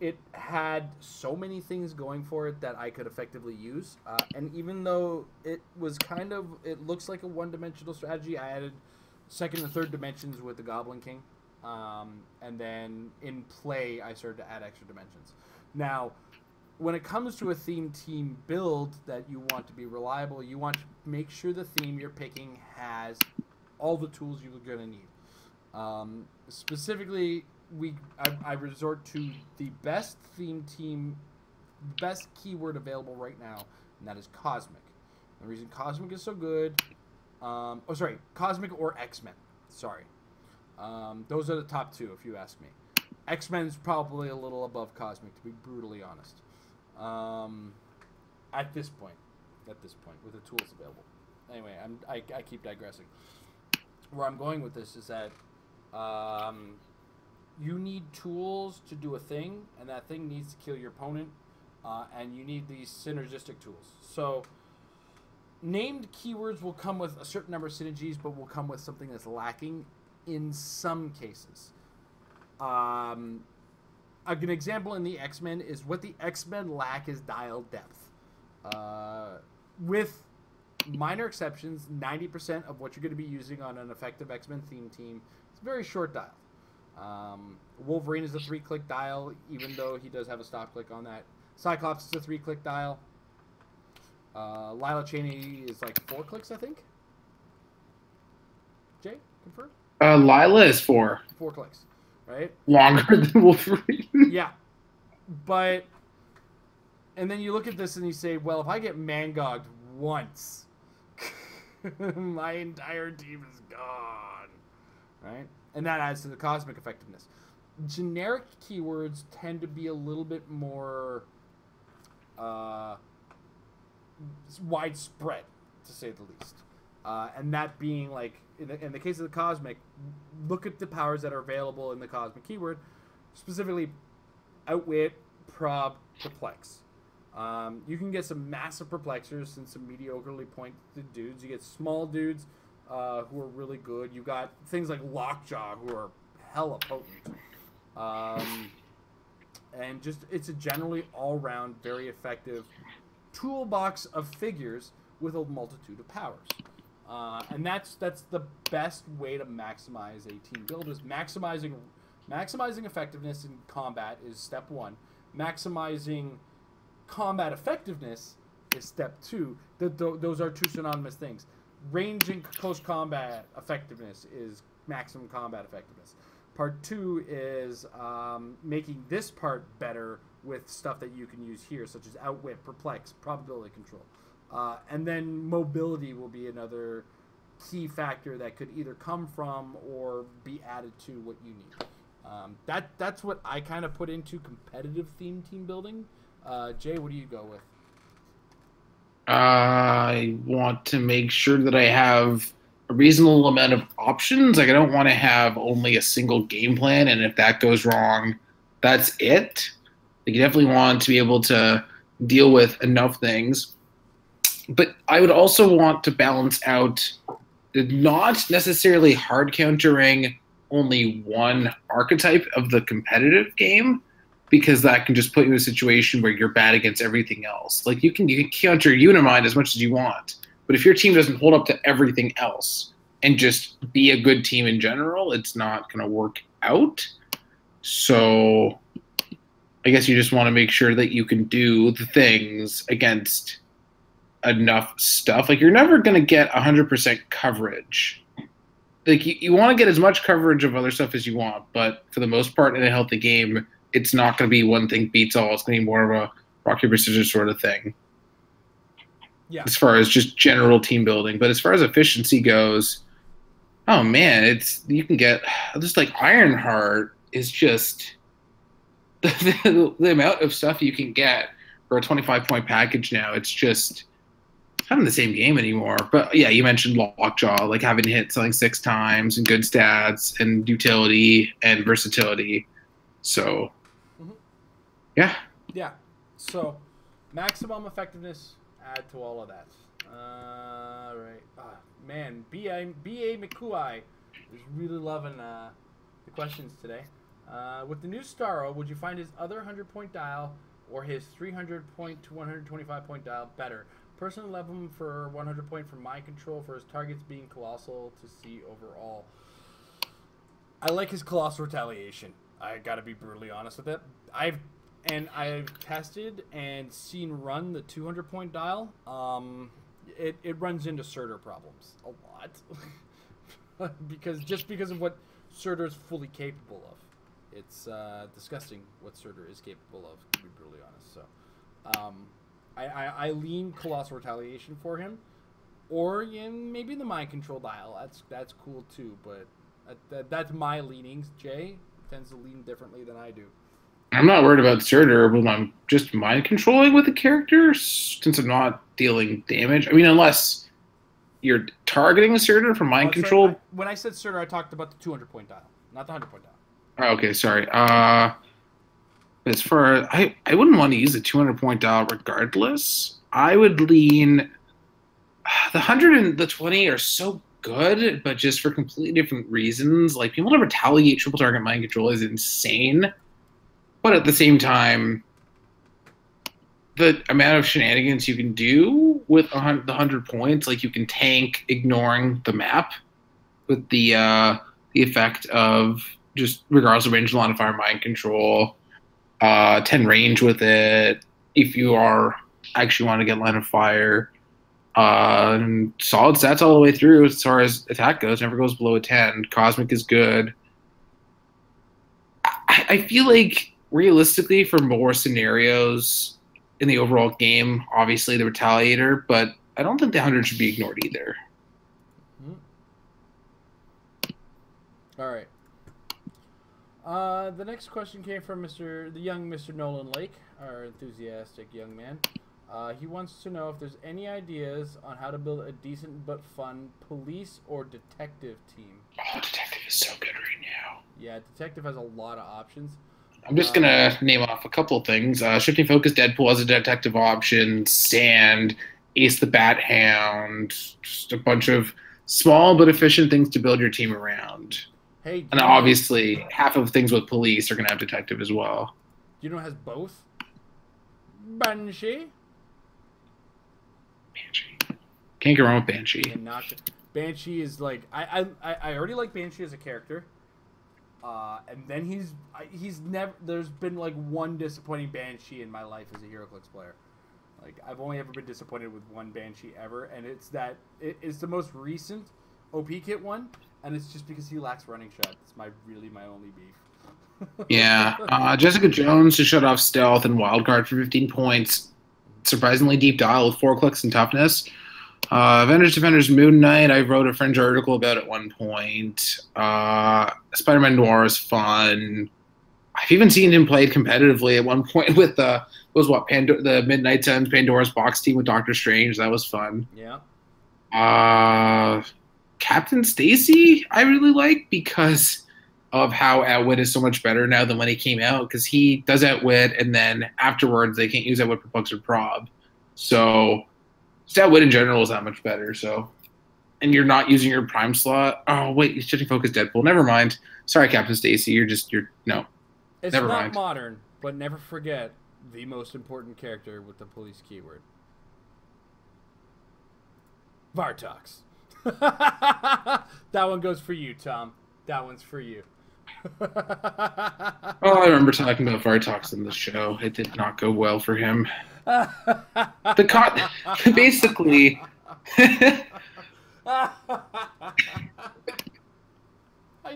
it had so many things going for it that I could effectively use. And even though it was it looks like a one-dimensional strategy, I added second and third dimensions with the Goblin King. And then in play, I started to add extra dimensions. Now, when it comes to a theme team build that you want to be reliable, you want to make sure the theme you're picking has all the tools you're going to need. Specifically, I resort to the best theme team, best keyword available right now, and that is Cosmic. The reason Cosmic is so good, Cosmic or X-Men. Sorry. Those are the top two, if you ask me. X-Men's probably a little above Cosmic, to be brutally honest. At this point, with the tools available. Anyway, I keep digressing. Where I'm going with this is that you need tools to do a thing, and that thing needs to kill your opponent, and you need these synergistic tools. So, named keywords will come with a certain number of synergies, but will come with something that's lacking in some cases. A good example in the X-Men is what the X-Men lack is dial depth. With minor exceptions, 90% of what you're going to be using on an effective X-Men theme team is very short dial. Wolverine is a 3-click dial, even though he does have a stop click on that. Cyclops is a 3-click dial. Lila Cheney is like 4 clicks, I think. Jay, confirm? Lila is 4. 4 clicks, right? Longer than Wolverine. Yeah. But, and then you look at this and you say, well, if I get Mangogged once, my entire team is gone, right? And that adds to the cosmic effectiveness. Generic keywords tend to be a little bit more widespread, to say the least. And that being like, in the case of the cosmic, look at the powers that are available in the cosmic keyword, specifically Outwit, Prob, Perplex. You can get some massive perplexers and some mediocrely pointed dudes. You get small dudes who are really good. You got things like Lockjaw who are hella potent. And just, it's a generally all-round, very effective toolbox of figures with a multitude of powers. And that's the best way to maximize a team build, is maximizing effectiveness in combat is step 1. Maximizing combat effectiveness is step 2. Those are two synonymous things. range and close combat effectiveness is maximum combat effectiveness. Part 2 is making this part better with stuff that you can use here, such as outwit, perplex, probability control. And then mobility will be another key factor that could either come from or be added to what you need. That's what I kind of put into competitive theme team building. Jay, what do you go with? I want to make sure that I have a reasonable amount of options. Like, I don't want to have only a single game plan, and if that goes wrong, that's it. Like, you definitely want to be able to deal with enough things. But I would also want to balance out not necessarily hard countering only one archetype of the competitive game, because that can just put you in a situation where you're bad against everything else. Like, you can counter Unimind as much as you want, but if your team doesn't hold up to everything else and just be a good team in general, it's not going to work out. So I guess you just want to make sure that you can do the things against enough stuff. Like, you're never going to get 100% coverage. Like, you want to get as much coverage of other stuff as you want, but for the most part in a healthy game, it's not going to be one thing beats all. It's going to be more of a rock, paper, scissors sort of thing. Yeah. As far as just general team building. But as far as efficiency goes, oh man, you can get just like Ironheart is just the amount of stuff you can get for a 25-point package now. It's just not in the same game anymore. But yeah, you mentioned Lockjaw, like having hit something 6 times and good stats and utility and versatility. So yeah. Yeah. So maximum effectiveness, add to all of that. Right. Man, B.A. McCoy is really loving the questions today. With the new Starro, would you find his other 100-point dial or his 300-point to 125-point dial better? Personally, love him for 100-point for mind control, for his targets being colossal to see overall. I like his colossal retaliation. I gotta be brutally honest with it. I've tested and seen run the 200-point dial. It runs into Surtur problems a lot because of what Surtur is fully capable of. It's disgusting what Surtur is capable of, to be brutally honest. So, I lean colossal retaliation for him, or maybe the mind control dial. That's cool too, but that's my leanings. Jay tends to lean differently than I do. I'm not worried about Surtur when I'm just mind controlling with the character, since I'm not dealing damage. I mean, unless you're targeting a Surtur for mind control. When I said Surtur, I talked about the 200-point dial, not the 100-point dial. Oh, okay, sorry. As far I wouldn't want to use a 200-point dial regardless. I would lean the 100 and the 20 are so good, but just for completely different reasons. Like, being able to retaliate triple target mind control is insane. But at the same time, the amount of shenanigans you can do with the 100 points, like you can tank ignoring the map with the effect of just regardless of range line of fire mind control, 10 range with it if you are actually want to get line of fire, and solid stats all the way through as far as attack goes, never goes below a 10. Cosmic is good. I feel like realistically, for more scenarios in the overall game, obviously the Retaliator, but I don't think the 100 should be ignored either. All right. The next question came from the young Mr. Nolan Lake, our enthusiastic young man. He wants to know if there's any ideas on how to build a decent but fun police or detective team. Oh, detective is so good right now. Yeah, detective has a lot of options. I'm just going to name off a couple of things. Shifting Focus Deadpool as a detective option, Sand, Ace the Bat Hound, just a bunch of small but efficient things to build your team around. Hey, and obviously, half of things with police are going to have detective as well. Do you know it has both? Banshee. Can't go wrong with Banshee. Banshee is like I already like Banshee as a character. And then he's never. There's been like one disappointing Banshee in my life as a Heroclix player. Like, I've only ever been disappointed with one Banshee ever, and it's it's the most recent OP kit one, and it's just because he lacks running shot. It's my only beef. Yeah, Jessica Jones to shut off stealth and wildcard for 15 points. Surprisingly deep dial with 4 clicks and toughness. Avengers Defenders Moon Knight, I wrote a fringe article about at one point. Spider-Man Noir is fun. I've even seen him played competitively at one point with the Midnight Suns Pandora's Box team with Doctor Strange. That was fun. Yeah. Captain Stacy, I really like because of how Outwit is so much better now than when he came out, because he does Outwit and then afterwards they can't use Outwit Perplex or Prob. So just Outwit in general is that much better. So, and you're not using your prime slot. Oh wait, you're shifting focus Deadpool. Never mind. Sorry, Captain Stacy. No. It's Never not mind. modern, but never forget the most important character with the police keyword. Vartox. That one goes for you, Tom. That one's for you. Oh, I remember talking about Vartox in the show. It did not go well for him. Basically. I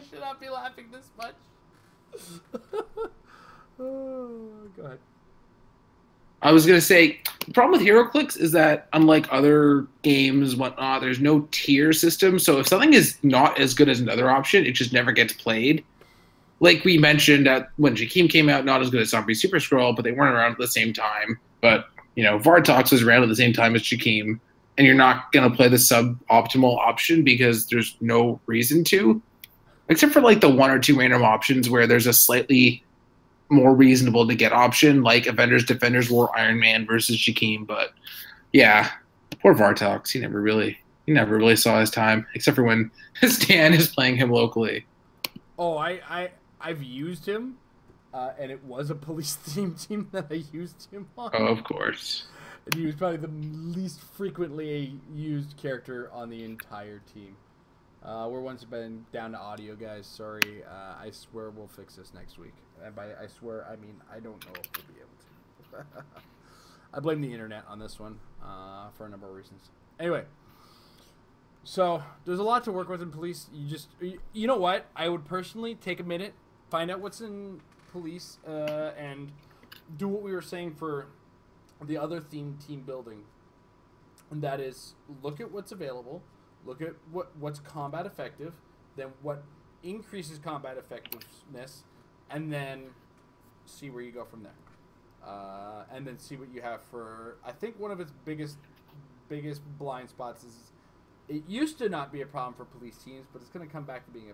should not be laughing this much. Go ahead. I was gonna say the problem with Heroclix is that unlike other games, whatnot, there's no tier system. So if something is not as good as another option, it just never gets played. Like we mentioned when Jakeem came out, not as good as Zombie Super Scroll, but they weren't around at the same time. But Vartox was around at the same time as Jakeem, and you're not gonna play the suboptimal option because there's no reason to, except for like the 1 or 2 random options where there's a slightly more reasonable to get option, like Avengers Defenders War Iron Man versus Jakeem. But yeah, poor Vartox. He never really saw his time, except for when Stan is playing him locally. Oh, I've used him, and it was a police team that I used him on. Oh, of course. And he was probably the least frequently used character on the entire team. We're once been down to audio, guys. Sorry. I swear we'll fix this next week. And by I swear, I mean I don't know if we'll be able to. I blame the internet on this one for a number of reasons. Anyway, so there's a lot to work with in police. You know what? I would personally take a minute, find out what's in police, and do what we were saying for the other team building, and that is look at what's available. Look at what's combat effective, then what increases combat effectiveness, and then see where you go from there. And then see what you have for. I think one of its biggest blind spots is it used to not be a problem for police teams, but it's going to come back to being a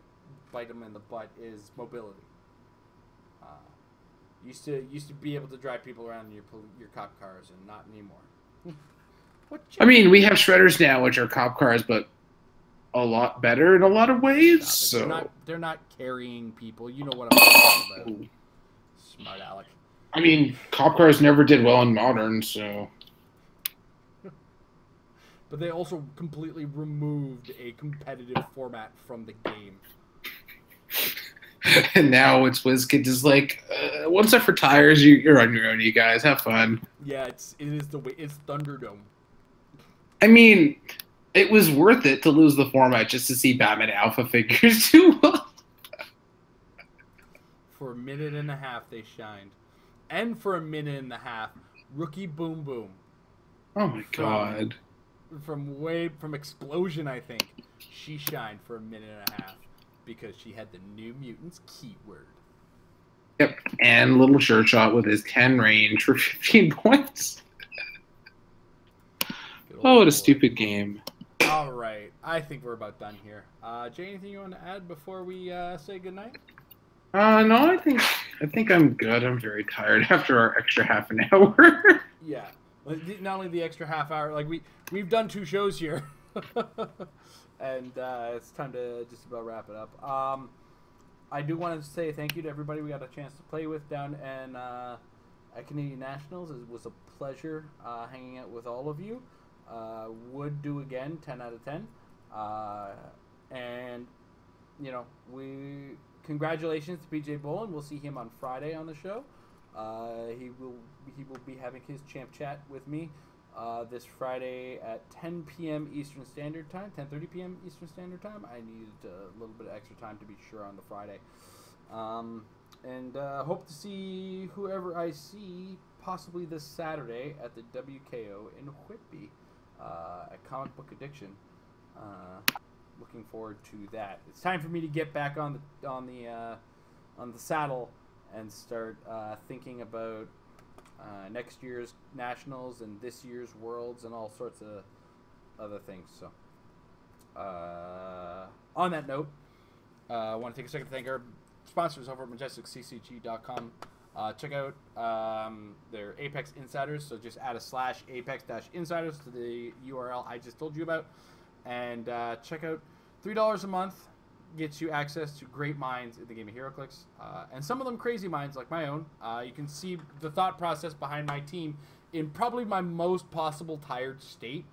bite them in the butt. Is mobility. Used to be able to drive people around in your cop cars, and not anymore. I mean, we have shredders now, which are cop cars, but a lot better in a lot of ways. So they're not carrying people. You know what I'm talking about. Smart Alec. I mean, cop cars never did well in modern, so. But they also completely removed a competitive format from the game. And now it's WizKids is like, once up for tires, you're on your own. You guys have fun. Yeah, it is the way. It's Thunderdome. I mean, it was worth it to lose the format just to see Batman Alpha figures do well. For a minute and a half, they shined, and for a minute and a half, Rookie Boom Boom. Oh my god! From Explosion, I think she shined for a minute and a half because she had the New Mutants keyword. Yep, and Little Sure Shot with his 10 range for 15 points. Oh, what a stupid game. All right. I think we're about done here. Jay, anything you want to add before we say goodnight? No, I think I'm good. I'm very tired after our extra half an hour. Yeah. Not only the extra half hour, like we've done 2 shows here. And it's time to just about wrap it up. I do want to say thank you to everybody we got a chance to play with down at Canadian Nationals. It was a pleasure hanging out with all of you. Would do again, 10 out of 10. And, congratulations to PJ Bolin. We'll see him on Friday on the show. He will be he will be having his champ chat with me this Friday at 10 p.m. Eastern Standard Time, 10:30 p.m. Eastern Standard Time. I needed a little bit of extra time to be sure on the Friday. And hope to see whoever I see possibly this Saturday at the WKO in Whitby at Comic Book Addiction. Looking forward to that. It's time for me to get back on the saddle and start thinking about next year's nationals and this year's worlds and all sorts of other things. So, on that note, I want to take a second to thank our sponsors over at MajesticCCG.com. Check out their Apex Insiders. So just add a / Apex-Insiders to the URL I just told you about. And check out $3 a month. Gets you access to great minds in the game of Heroclix. And some of them crazy minds like my own. You can see the thought process behind my team in probably my most possible tired state.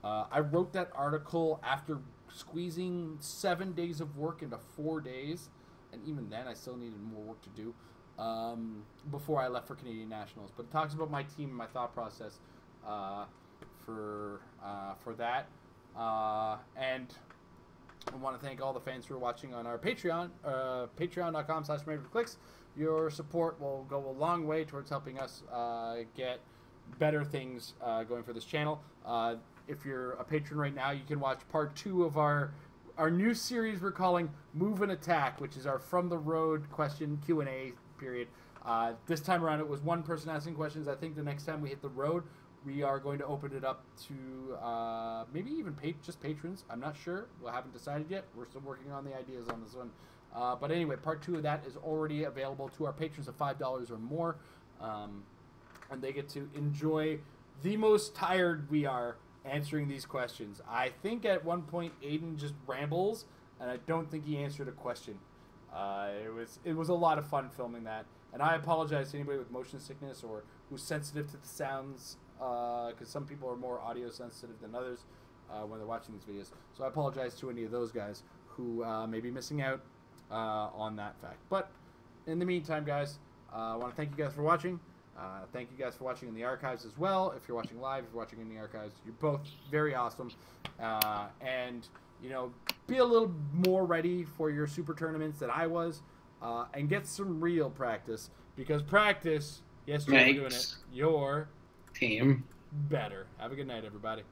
I wrote that article after squeezing 7 days of work into 4 days. And even then, I still needed more work to do before I left for Canadian Nationals. But it talks about my team and my thought process for that. And I want to thank all the fans who are watching on our Patreon, patreon.com/Heroclix. Your support will go a long way towards helping us get better things going for this channel. If you're a patron right now, you can watch part 2 of our new series we're calling Move and Attack, which is our From the Road question Q&A period. This time around, it was one person asking questions. I think the next time we hit the road, we are going to open it up to maybe even just patrons. I'm not sure. We haven't decided yet. We're still working on the ideas on this one. But anyway, part 2 of that is already available to our patrons of $5 or more. And they get to enjoy the most tired we are answering these questions. I think at one point Aiden just rambles, and I don't think he answered a question. It was a lot of fun filming that. And I apologize to anybody with motion sickness or who's sensitive to the sounds, because some people are more audio sensitive than others when they're watching these videos. So I apologize to any of those guys who may be missing out on that fact. But in the meantime, guys, I want to thank you guys for watching. Thank you guys for watching in the archives as well. If you're watching live, if you're watching in the archives, you're both very awesome. And, you know, be a little more ready for your super tournaments than I was. And get some real practice. Because practice, yes, Joe, we're doing it. Your team better. Have a good night, everybody.